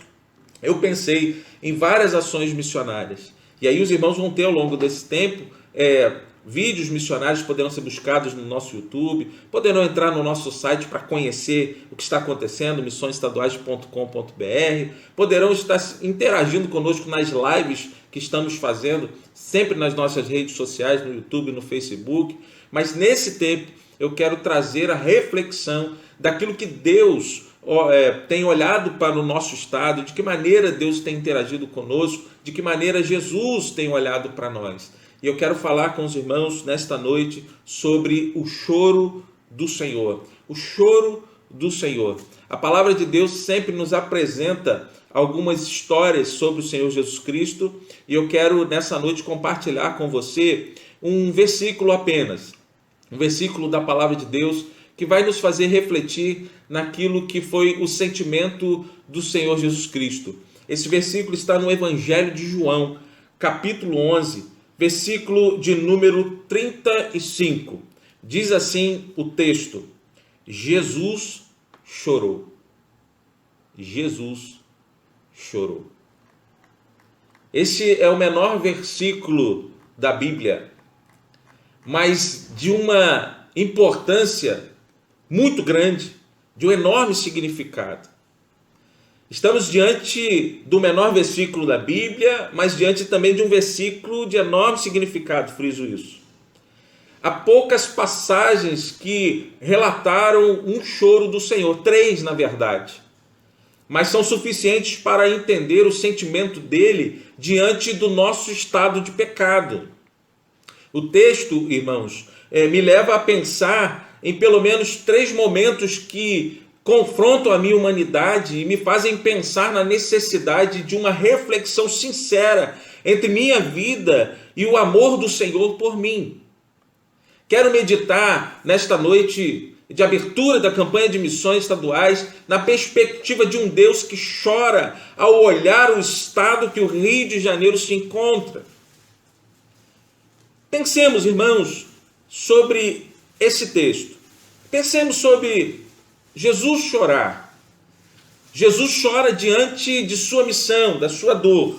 eu pensei em várias ações missionárias. E aí os irmãos vão ter ao longo desse tempo vídeos missionários, poderão ser buscados no nosso YouTube, poderão entrar no nosso site para conhecer o que está acontecendo, missõesestaduais.com.br, poderão estar interagindo conosco nas lives que estamos fazendo, sempre nas nossas redes sociais, no YouTube, no Facebook. Mas nesse tempo eu quero trazer a reflexão daquilo que Deus tem olhado para o nosso estado, de que maneira Deus tem interagido conosco, de que maneira Jesus tem olhado para nós. E eu quero falar com os irmãos nesta noite sobre o choro do Senhor. O choro do Senhor. A palavra de Deus sempre nos apresenta algumas histórias sobre o Senhor Jesus Cristo. E eu quero nessa noite compartilhar com você um versículo apenas. Um versículo da palavra de Deus que vai nos fazer refletir naquilo que foi o sentimento do Senhor Jesus Cristo. Esse versículo está no Evangelho de João, capítulo 11, versículo de número 35. Diz assim o texto: Jesus chorou. Jesus chorou. Esse é o menor versículo da Bíblia, mas de uma importância muito grande, de um enorme significado. Estamos diante do menor versículo da Bíblia, mas diante também de um versículo de enorme significado, friso isso. Há poucas passagens que relataram um choro do Senhor, 3 na verdade, mas são suficientes para entender o sentimento dele diante do nosso estado de pecado. O texto, irmãos, me leva a pensar em pelo menos 3 momentos que confrontam a minha humanidade e me fazem pensar na necessidade de uma reflexão sincera entre minha vida e o amor do Senhor por mim. Quero meditar nesta noite de abertura da campanha de missões estaduais na perspectiva de um Deus que chora ao olhar o estado que o Rio de Janeiro se encontra. Pensemos, irmãos, sobre esse texto. Pensemos sobre Jesus chorar. Jesus chora diante de sua missão, da sua dor.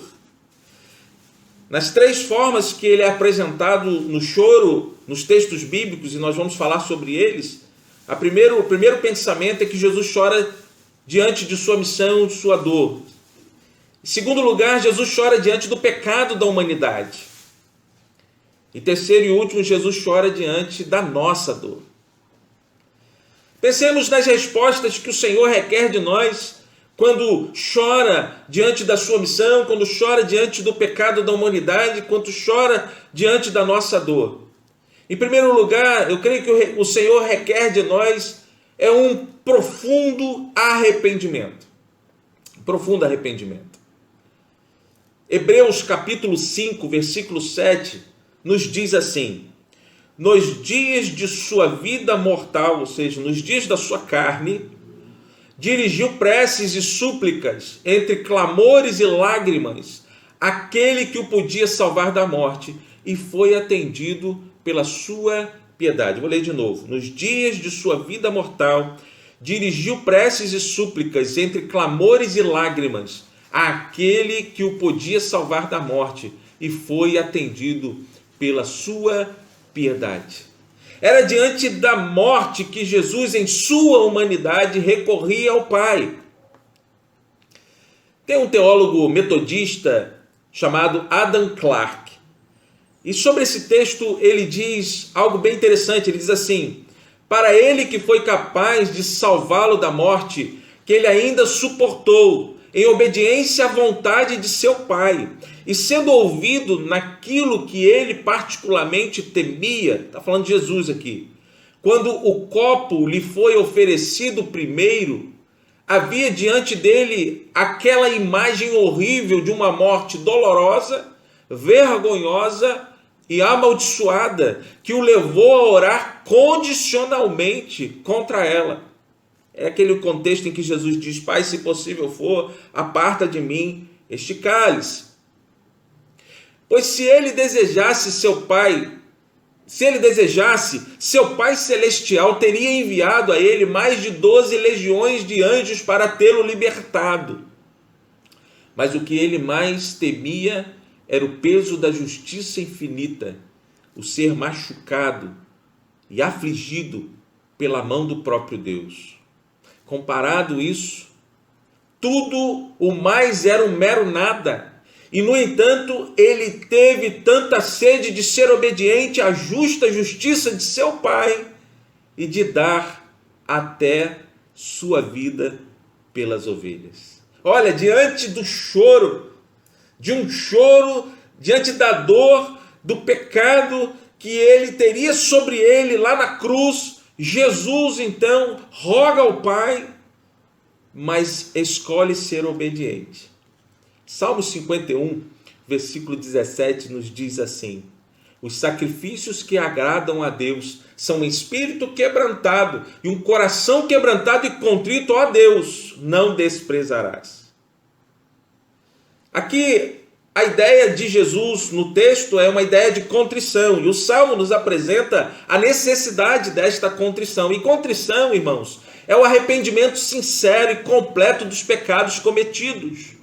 Nas 3 formas que ele é apresentado no choro, nos textos bíblicos, e nós vamos falar sobre eles, o primeiro pensamento é que Jesus chora diante de sua missão, de sua dor. Em segundo lugar, Jesus chora diante do pecado da humanidade. E terceiro e último, Jesus chora diante da nossa dor. Pensemos nas respostas que o Senhor requer de nós quando chora diante da sua missão, quando chora diante do pecado da humanidade, quando chora diante da nossa dor. Em primeiro lugar, eu creio que o Senhor requer de nós um profundo arrependimento. Profundo arrependimento. Hebreus capítulo 5, versículo 7, nos diz assim: nos dias de sua vida mortal, ou seja, nos dias da sua carne, dirigiu preces e súplicas, entre clamores e lágrimas, àquele que o podia salvar da morte, e foi atendido pela sua piedade. Vou ler de novo. Nos dias de sua vida mortal, dirigiu preces e súplicas, entre clamores e lágrimas, àquele que o podia salvar da morte, e foi atendido pela sua piedade. Era diante da morte que Jesus, em sua humanidade, recorria ao Pai. Tem um teólogo metodista chamado Adam Clarke, e sobre esse texto ele diz algo bem interessante. Ele diz assim: para ele que foi capaz de salvá-lo da morte, que ele ainda suportou, em obediência à vontade de seu Pai, e sendo ouvido naquilo que ele particularmente temia, está falando de Jesus aqui, quando o copo lhe foi oferecido primeiro, havia diante dele aquela imagem horrível de uma morte dolorosa, vergonhosa e amaldiçoada, que o levou a orar condicionalmente contra ela. É aquele contexto em que Jesus diz: Pai, se possível for, aparta de mim este cálice. Pois se ele desejasse, seu Pai Celestial teria enviado a ele mais de 12 legiões de anjos para tê-lo libertado. Mas o que ele mais temia era o peso da justiça infinita, o ser machucado e afligido pela mão do próprio Deus. Comparado isso, tudo o mais era um mero nada. E, no entanto, ele teve tanta sede de ser obediente à justa justiça de seu Pai e de dar até sua vida pelas ovelhas. Olha, diante do choro, diante da dor, do pecado que ele teria sobre ele lá na cruz, Jesus então roga ao Pai, mas escolhe ser obediente. Salmo 51, versículo 17 nos diz assim: os sacrifícios que agradam a Deus são um espírito quebrantado e um coração quebrantado e contrito, ó Deus, não desprezarás. Aqui a ideia de Jesus no texto é uma ideia de contrição, e o Salmo nos apresenta a necessidade desta contrição. E contrição, irmãos, é o arrependimento sincero e completo dos pecados cometidos.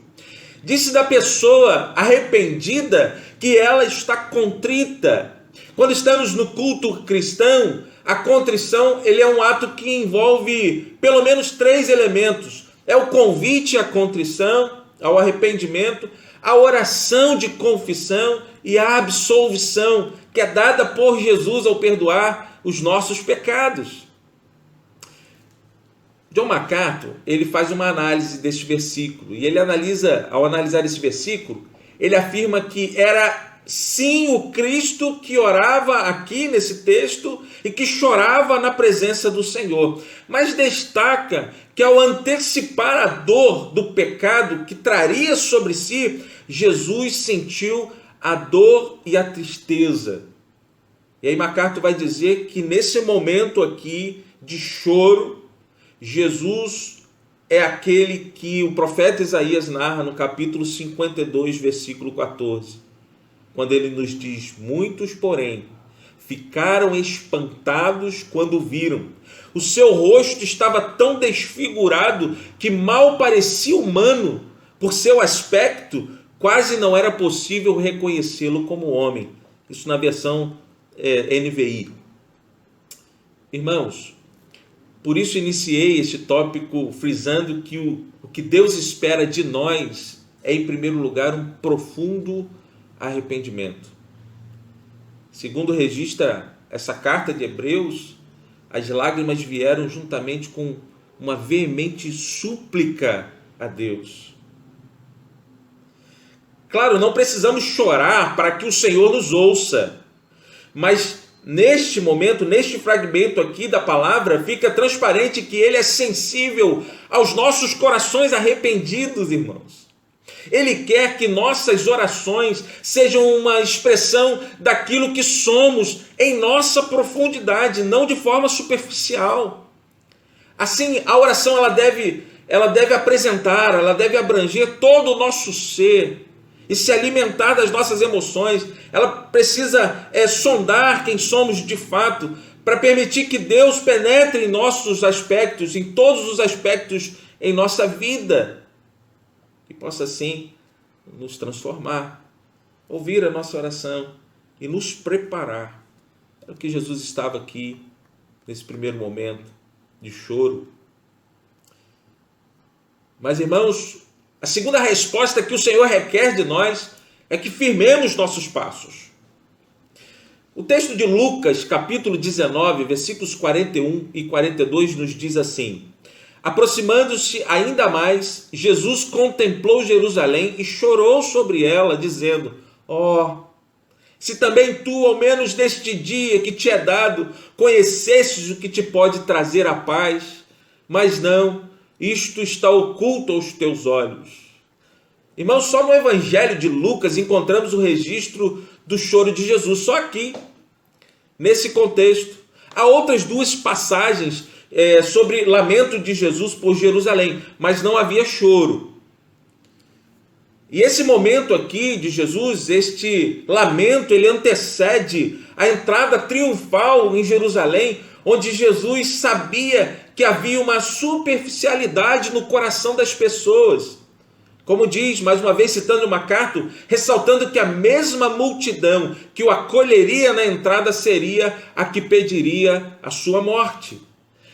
Disse da pessoa arrependida que ela está contrita. Quando estamos no culto cristão, a contrição ele é um ato que envolve pelo menos 3 elementos. É o convite à contrição, ao arrependimento, a oração de confissão e a absolvição, que é dada por Jesus ao perdoar os nossos pecados. John MacArthur, ele faz uma análise deste versículo, e ele ao analisar esse versículo, ele afirma que era sim o Cristo que orava aqui nesse texto e que chorava na presença do Senhor, mas destaca que ao antecipar a dor do pecado que traria sobre si, Jesus sentiu a dor e a tristeza. E aí MacArthur vai dizer que nesse momento aqui de choro, Jesus é aquele que o profeta Isaías narra no capítulo 52, versículo 14, quando ele nos diz: muitos, porém, ficaram espantados quando viram. O seu rosto estava tão desfigurado que mal parecia humano. Por seu aspecto, quase não era possível reconhecê-lo como homem. Isso na versão NVI. Irmãos, por isso iniciei este tópico frisando que o que Deus espera de nós é, em primeiro lugar, um profundo arrependimento. Segundo registra essa carta de Hebreus, as lágrimas vieram juntamente com uma veemente súplica a Deus. Claro, não precisamos chorar para que o Senhor nos ouça, mas neste momento, neste fragmento aqui da palavra, fica transparente que ele é sensível aos nossos corações arrependidos, irmãos. Ele quer que nossas orações sejam uma expressão daquilo que somos em nossa profundidade, não de forma superficial. Assim, a oração ela deve apresentar, ela deve abranger todo o nosso ser e se alimentar das nossas emoções. Ela precisa sondar quem somos de fato, para permitir que Deus penetre em nossos aspectos, em todos os aspectos em nossa vida, e possa assim nos transformar, ouvir a nossa oração e nos preparar. Era o que Jesus estava aqui nesse primeiro momento de choro. Mas, irmãos, a segunda resposta que o Senhor requer de nós é que firmemos nossos passos. O texto de Lucas, capítulo 19, versículos 41 e 42, nos diz assim: aproximando-se ainda mais, Jesus contemplou Jerusalém e chorou sobre ela, dizendo: ó, se também tu, ao menos neste dia que te é dado, conhecesses o que te pode trazer a paz, mas não, isto está oculto aos teus olhos. Irmãos, só no Evangelho de Lucas encontramos o registro do choro de Jesus, só aqui, nesse contexto. Há outras duas passagens sobre lamento de Jesus por Jerusalém, mas não havia choro. E esse momento aqui de Jesus, este lamento, ele antecede a entrada triunfal em Jerusalém, onde Jesus sabia que havia uma superficialidade no coração das pessoas. Como diz, mais uma vez citando MacArthur, ressaltando que a mesma multidão que o acolheria na entrada seria a que pediria a sua morte.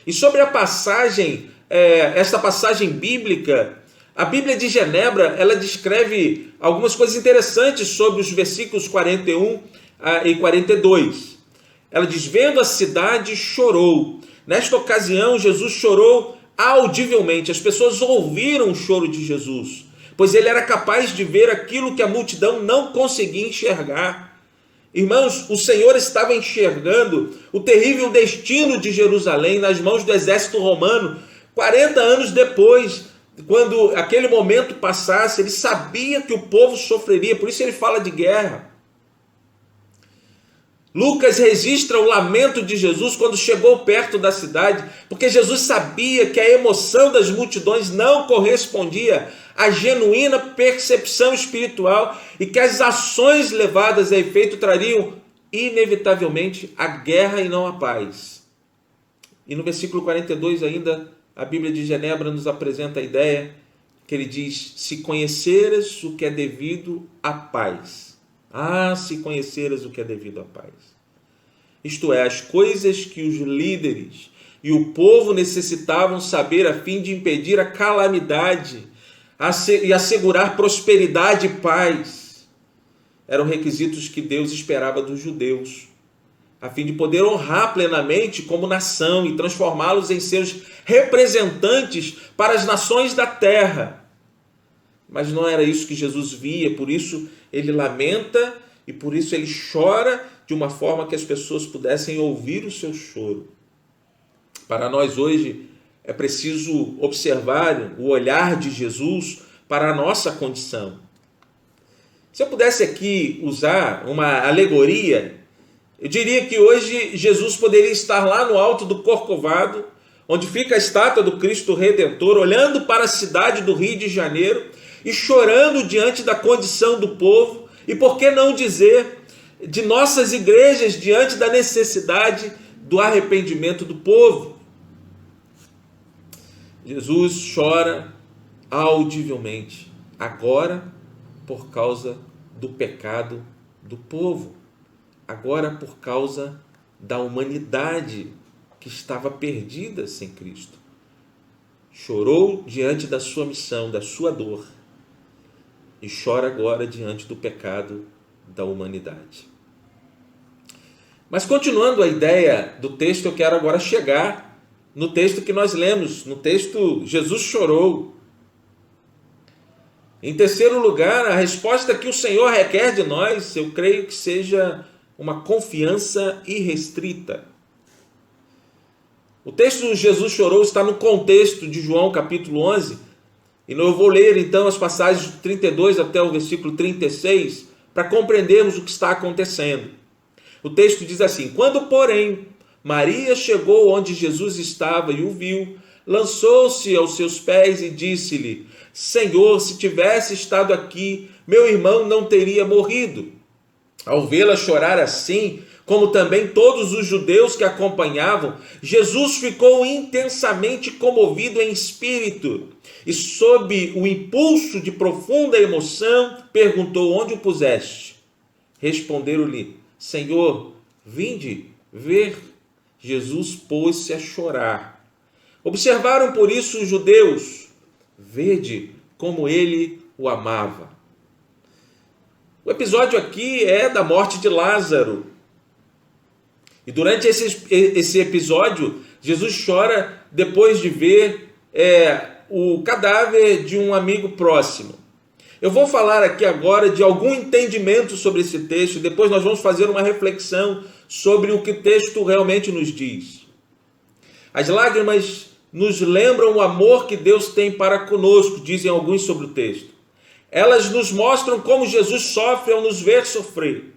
E sobre a passagem, esta passagem bíblica, a Bíblia de Genebra, ela descreve algumas coisas interessantes sobre os versículos 41 e 42. Ela diz: vendo a cidade, chorou. Nesta ocasião, Jesus chorou audivelmente. As pessoas ouviram o choro de Jesus, pois ele era capaz de ver aquilo que a multidão não conseguia enxergar. Irmãos, o Senhor estava enxergando o terrível destino de Jerusalém nas mãos do exército romano, 40 anos depois, quando aquele momento passasse. Ele sabia que o povo sofreria, por isso ele fala de guerra. Lucas registra o lamento de Jesus quando chegou perto da cidade, porque Jesus sabia que a emoção das multidões não correspondia à genuína percepção espiritual e que as ações levadas a efeito trariam inevitavelmente a guerra e não a paz. E no versículo 42 ainda, a Bíblia de Genebra nos apresenta a ideia que ele diz: se conheceras o que é devido à paz. Ah, se conheceras o que é devido à paz. Isto é, as coisas que os líderes e o povo necessitavam saber a fim de impedir a calamidade e assegurar prosperidade e paz, eram requisitos que Deus esperava dos judeus, a fim de poder honrar plenamente como nação e transformá-los em seus representantes para as nações da terra. Mas não era isso que Jesus via, por isso ele lamenta e por isso ele chora de uma forma que as pessoas pudessem ouvir o seu choro. Para nós hoje é preciso observar o olhar de Jesus para a nossa condição. Se eu pudesse aqui usar uma alegoria, eu diria que hoje Jesus poderia estar lá no alto do Corcovado, onde fica a estátua do Cristo Redentor, olhando para a cidade do Rio de Janeiro e chorando diante da condição do povo, e por que não dizer de nossas igrejas diante da necessidade do arrependimento do povo. Jesus chora audivelmente, agora por causa do pecado do povo, agora por causa da humanidade que estava perdida sem Cristo. Chorou diante da sua missão, da sua dor, e chora agora diante do pecado da humanidade. Mas continuando a ideia do texto, eu quero agora chegar no texto que nós lemos, no texto Jesus chorou. Em terceiro lugar, a resposta que o Senhor requer de nós, eu creio que seja uma confiança irrestrita. O texto Jesus chorou está no contexto de João capítulo 11, E eu vou ler então as passagens do 32 até o versículo 36 para compreendermos o que está acontecendo. O texto diz assim: quando, porém, Maria chegou onde Jesus estava e o viu, lançou-se aos seus pés e disse-lhe: Senhor, se tivesse estado aqui, meu irmão não teria morrido. Ao vê-la chorar assim, como também todos os judeus que a acompanhavam, Jesus ficou intensamente comovido em espírito e, sob o impulso de profunda emoção, perguntou: onde o puseste? Responderam-lhe: Senhor, vinde ver. Jesus pôs-se a chorar. Observaram por isso os judeus: vede como ele o amava. O episódio aqui é da morte de Lázaro. E durante esse episódio, Jesus chora depois de ver o cadáver de um amigo próximo. Eu vou falar aqui agora de algum entendimento sobre esse texto, depois nós vamos fazer uma reflexão sobre o que o texto realmente nos diz. As lágrimas nos lembram o amor que Deus tem para conosco, dizem alguns sobre o texto. Elas nos mostram como Jesus sofre ao nos ver sofrer.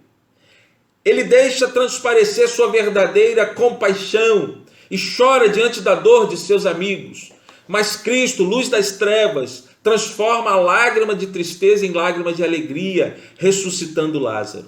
Ele deixa transparecer sua verdadeira compaixão e chora diante da dor de seus amigos. Mas Cristo, luz das trevas, transforma a lágrima de tristeza em lágrima de alegria, ressuscitando Lázaro.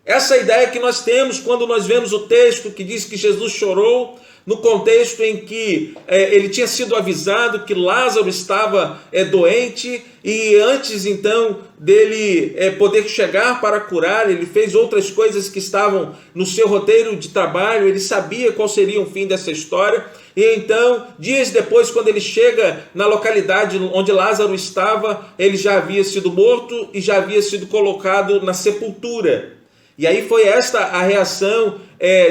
Essa é a ideia que nós temos quando nós vemos o texto que diz que Jesus chorou, no contexto em que ele tinha sido avisado que Lázaro estava doente, e antes então dele poder chegar para curar, ele fez outras coisas que estavam no seu roteiro de trabalho, ele sabia qual seria o fim dessa história, e então, dias depois, quando ele chega na localidade onde Lázaro estava, ele já havia sido morto e já havia sido colocado na sepultura. E aí foi esta a reação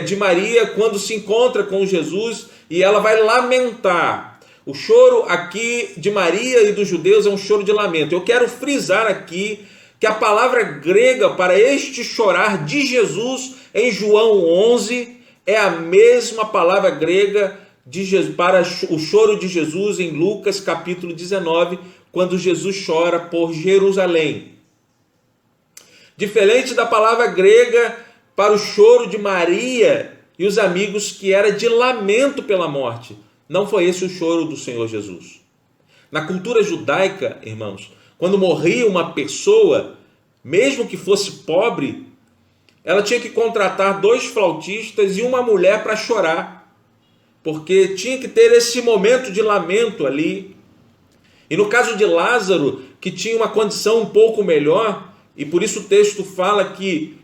de Maria quando se encontra com Jesus, e ela vai lamentar. O choro aqui de Maria e dos judeus é um choro de lamento. Eu quero frisar aqui que a palavra grega para este chorar de Jesus em João 11 é a mesma palavra grega para o choro de Jesus em Lucas capítulo 19, quando Jesus chora por Jerusalém. Diferente da palavra grega para o choro de Maria e os amigos, que era de lamento pela morte. Não foi esse o choro do Senhor Jesus. Na cultura judaica, irmãos, quando morria uma pessoa, mesmo que fosse pobre, ela tinha que contratar 2 flautistas e uma mulher para chorar, porque tinha que ter esse momento de lamento ali. E no caso de Lázaro, que tinha uma condição um pouco melhor, e por isso o texto fala que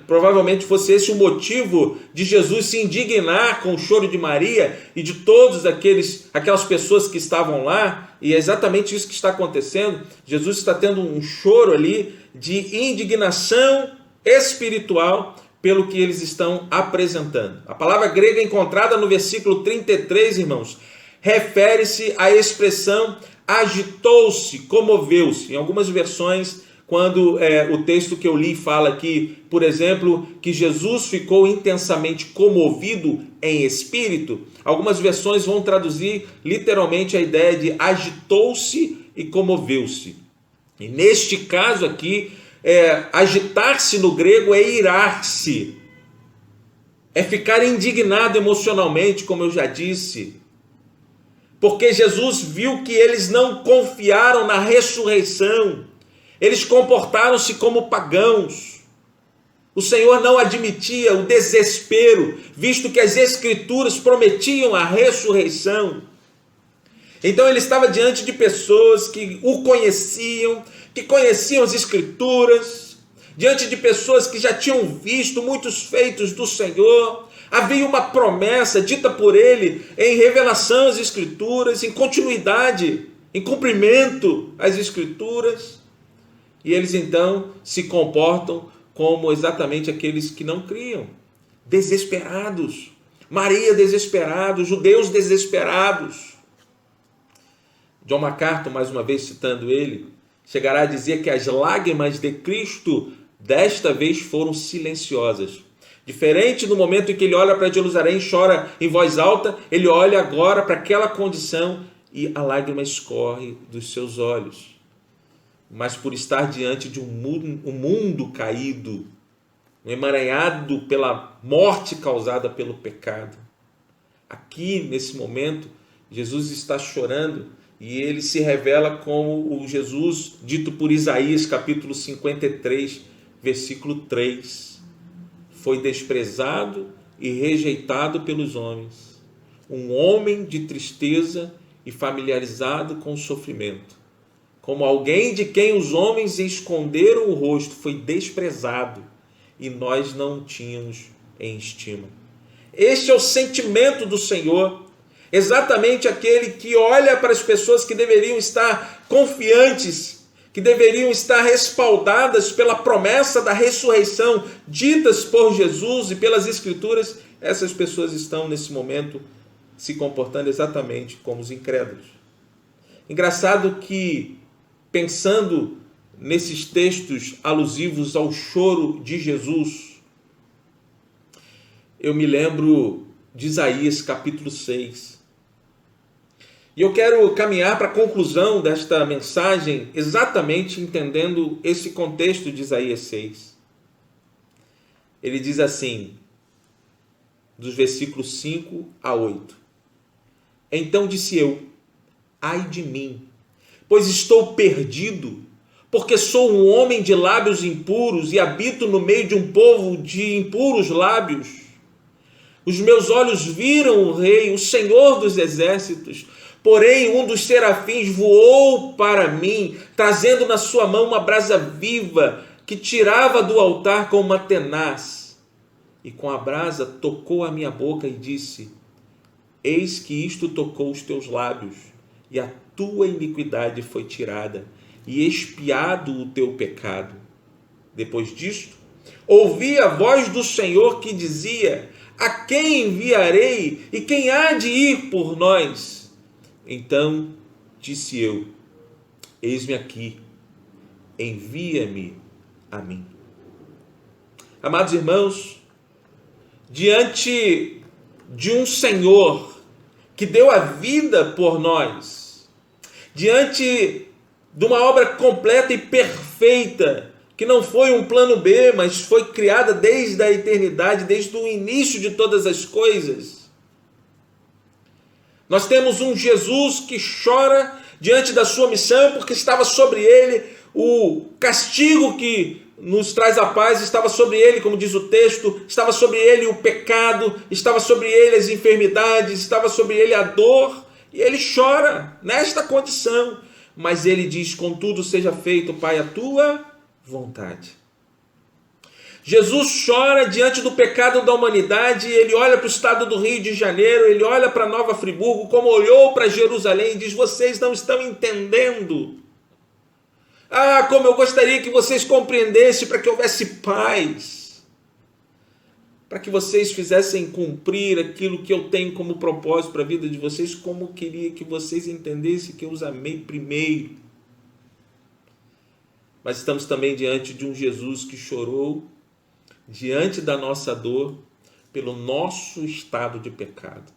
provavelmente fosse esse o motivo de Jesus se indignar com o choro de Maria e de todas aquelas pessoas que estavam lá, e é exatamente isso que está acontecendo. Jesus está tendo um choro ali de indignação espiritual pelo que eles estão apresentando. A palavra grega encontrada no versículo 33, irmãos, refere-se à expressão agitou-se, comoveu-se. Em algumas versões, quando o texto que eu li fala aqui, por exemplo, que Jesus ficou intensamente comovido em espírito, algumas versões vão traduzir literalmente a ideia de agitou-se e comoveu-se. E neste caso aqui, agitar-se no grego é irar-se, é ficar indignado emocionalmente, como eu já disse, porque Jesus viu que eles não confiaram na ressurreição. Eles comportaram-se como pagãos. O Senhor não admitia o desespero, visto que as Escrituras prometiam a ressurreição. Então ele estava diante de pessoas que o conheciam, que conheciam as Escrituras, diante de pessoas que já tinham visto muitos feitos do Senhor. Havia uma promessa dita por ele em revelação às Escrituras, em continuidade, em cumprimento às Escrituras. E eles então se comportam como exatamente aqueles que não criam, desesperados. Maria desesperada, os judeus desesperados. John MacArthur, mais uma vez citando ele, chegará a dizer que as lágrimas de Cristo desta vez foram silenciosas. Diferente do momento em que ele olha para Jerusalém e chora em voz alta, ele olha agora para aquela condição e a lágrima escorre dos seus olhos. Mas por estar diante de um mundo caído, emaranhado pela morte causada pelo pecado, aqui nesse momento Jesus está chorando e ele se revela como o Jesus dito por Isaías, capítulo 53, versículo 3. Foi desprezado e rejeitado pelos homens, um homem de tristeza e familiarizado com o sofrimento. Como alguém de quem os homens esconderam o rosto, foi desprezado e nós não tínhamos em estima. Este é o sentimento do Senhor, exatamente aquele que olha para as pessoas que deveriam estar confiantes, que deveriam estar respaldadas pela promessa da ressurreição ditas por Jesus e pelas Escrituras. Essas pessoas estão nesse momento se comportando exatamente como os incrédulos. Engraçado que, pensando nesses textos alusivos ao choro de Jesus, eu me lembro de Isaías capítulo 6. E eu quero caminhar para a conclusão desta mensagem exatamente entendendo esse contexto de Isaías 6. Ele diz assim, dos versículos 5 a 8. Então disse eu, ai de mim, pois estou perdido, porque sou um homem de lábios impuros e habito no meio de um povo de impuros lábios. Os meus olhos viram o Rei, o Senhor dos exércitos. Porém, um dos serafins voou para mim, trazendo na sua mão uma brasa viva, que tirava do altar com uma tenaz. E com a brasa tocou a minha boca e disse, eis que isto tocou os teus lábios, e a tua iniquidade foi tirada, e expiado o teu pecado. Depois disto, ouvi a voz do Senhor que dizia, a quem enviarei, e quem há de ir por nós? Então disse eu, eis-me aqui, envia-me a mim. Amados irmãos, diante de um Senhor que deu a vida por nós, diante de uma obra completa e perfeita, que não foi um plano B, mas foi criada desde a eternidade, desde o início de todas as coisas. Nós temos um Jesus que chora diante da sua missão, porque estava sobre ele o castigo que nos traz a paz, estava sobre ele, como diz o texto, estava sobre ele o pecado, estava sobre ele as enfermidades, estava sobre ele a dor, e ele chora nesta condição. Mas ele diz, contudo seja feito, Pai, a tua vontade. Jesus chora diante do pecado da humanidade, ele olha para o estado do Rio de Janeiro, ele olha para Nova Friburgo, como olhou para Jerusalém e diz, vocês não estão entendendo. Ah, como eu gostaria que vocês compreendessem para que houvesse paz, para que vocês fizessem cumprir aquilo que eu tenho como propósito para a vida de vocês, como eu queria que vocês entendessem que eu os amei primeiro. Mas estamos também diante de um Jesus que chorou diante da nossa dor pelo nosso estado de pecado.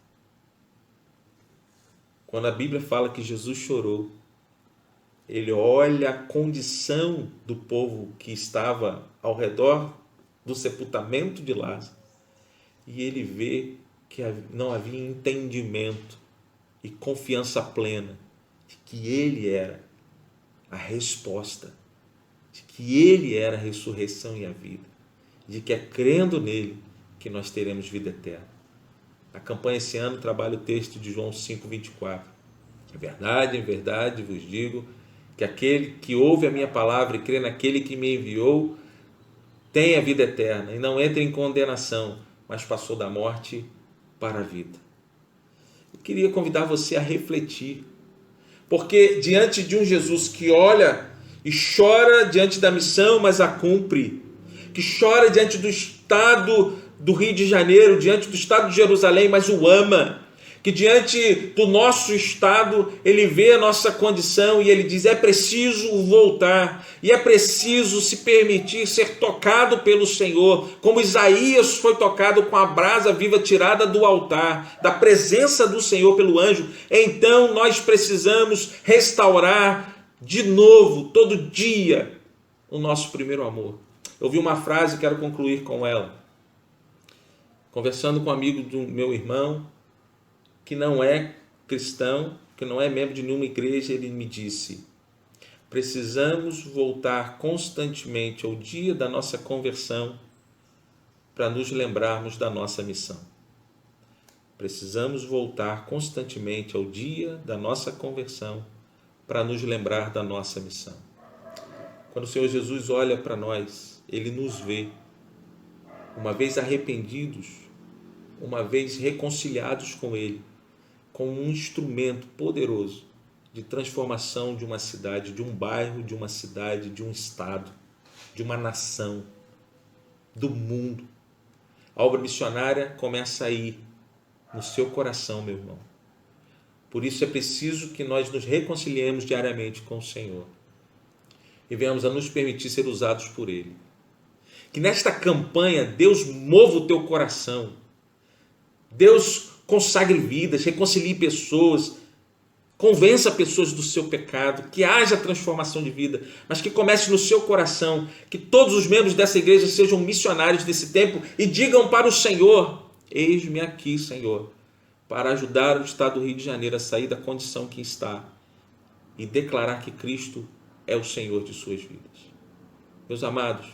Quando a Bíblia fala que Jesus chorou, ele olha a condição do povo que estava ao redor do sepultamento de Lázaro e ele vê que não havia entendimento e confiança plena de que ele era a resposta, de que ele era a ressurreição e a vida, de que é crendo nele que nós teremos vida eterna. A campanha esse ano trabalha o texto de João 5,24. Em verdade vos digo que aquele que ouve a minha palavra e crê naquele que me enviou tem a vida eterna e não entra em condenação, mas passou da morte para a vida. Eu queria convidar você a refletir, porque diante de um Jesus que olha e chora diante da missão, mas a cumpre, que chora diante do estado do Rio de Janeiro, diante do estado de Jerusalém, mas o ama, que diante do nosso estado, ele vê a nossa condição e ele diz, é preciso voltar, e é preciso se permitir ser tocado pelo Senhor, como Isaías foi tocado com a brasa viva tirada do altar, da presença do Senhor pelo anjo. Então nós precisamos restaurar de novo, todo dia, o nosso primeiro amor. Eu ouvi uma frase e quero concluir com ela. Conversando com um amigo do meu irmão, que não é cristão, que não é membro de nenhuma igreja, ele me disse, precisamos voltar constantemente ao dia da nossa conversão para nos lembrarmos da nossa missão. Precisamos voltar constantemente ao dia da nossa conversão para nos lembrar da nossa missão. Quando o Senhor Jesus olha para nós, ele nos vê, uma vez arrependidos, uma vez reconciliados com ele, como um instrumento poderoso de transformação de uma cidade, de um bairro, de uma cidade, de um estado, de uma nação, do mundo. A obra missionária começa aí, no seu coração, meu irmão. Por isso é preciso que nós nos reconciliemos diariamente com o Senhor e venhamos a nos permitir ser usados por Ele. Que nesta campanha Deus mova o teu coração, Deus consagre vidas, reconcilie pessoas, convença pessoas do seu pecado, que haja transformação de vida, mas que comece no seu coração, que todos os membros dessa igreja sejam missionários desse tempo e digam para o Senhor, eis-me aqui, Senhor, para ajudar o estado do Rio de Janeiro a sair da condição que está e declarar que Cristo é o Senhor de suas vidas. Meus amados,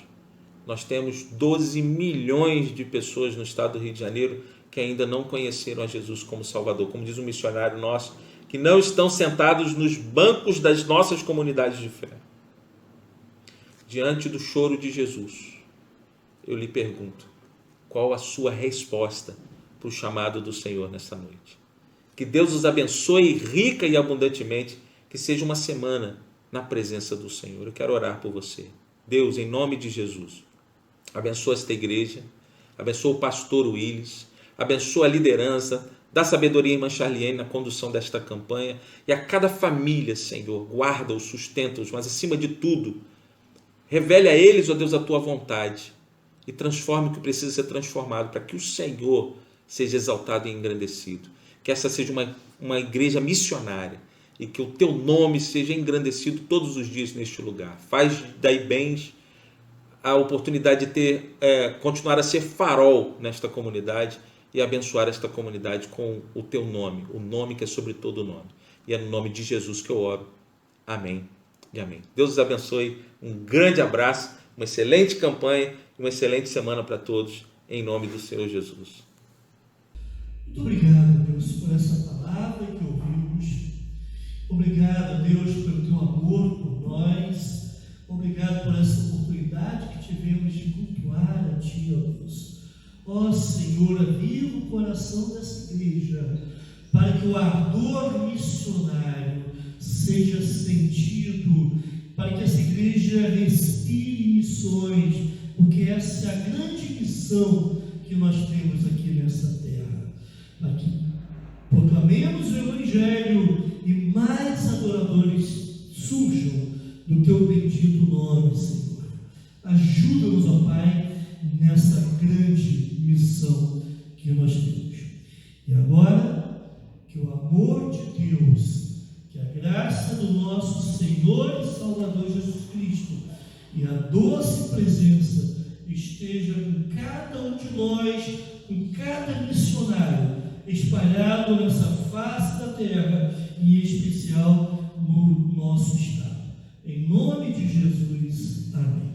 nós temos 12 milhões de pessoas no estado do Rio de Janeiro que ainda não conheceram a Jesus como Salvador, como diz um missionário nosso, que não estão sentados nos bancos das nossas comunidades de fé. Diante do choro de Jesus, eu lhe pergunto, qual a sua resposta para o chamado do Senhor nessa noite? Que Deus os abençoe rica e abundantemente, que seja uma semana na presença do Senhor. Eu quero orar por você. Deus, em nome de Jesus, abençoa esta igreja, abençoa o pastor Willis, abençoa a liderança, dá sabedoria à irmã Charliene na condução desta campanha e a cada família, Senhor, guarda-os, sustenta-os, mas acima de tudo, revele a eles, ó Deus, a tua vontade e transforme o que precisa ser transformado para que o Senhor seja exaltado e engrandecido. Que essa seja uma igreja missionária e que o teu nome seja engrandecido todos os dias neste lugar. Faz daí bens a oportunidade de ter, continuar a ser farol nesta comunidade e abençoar esta comunidade com o teu nome, o nome que é sobre todo nome. E é no nome de Jesus que eu oro. Amém e amém. Deus os abençoe, um grande abraço, uma excelente campanha, uma excelente semana para todos, em nome do Senhor Jesus. Muito obrigado, Deus, por essa palavra que ouvimos. Obrigado, Deus, pelo teu amor por nós. Obrigado por essa oportunidade que tivemos de cultuar a ti, ó Deus. Ó Senhor, aviva o coração dessa igreja, para que o ardor missionário seja sentido, para que essa igreja respire missões, porque essa é a grande missão que nós temos aqui nessa terra, para que proclamemos o Evangelho e mais adoradores surjam do teu bendito nome, Senhor. Ajuda-nos, ó Pai, nessa grande missão que nós temos. E agora, que o amor de Deus, que a graça do nosso Senhor e Salvador Jesus Cristo e a doce presença esteja com cada um de nós, com cada missionário espalhado nessa face da terra, e em especial no nosso estado. Em nome de Jesus, amém.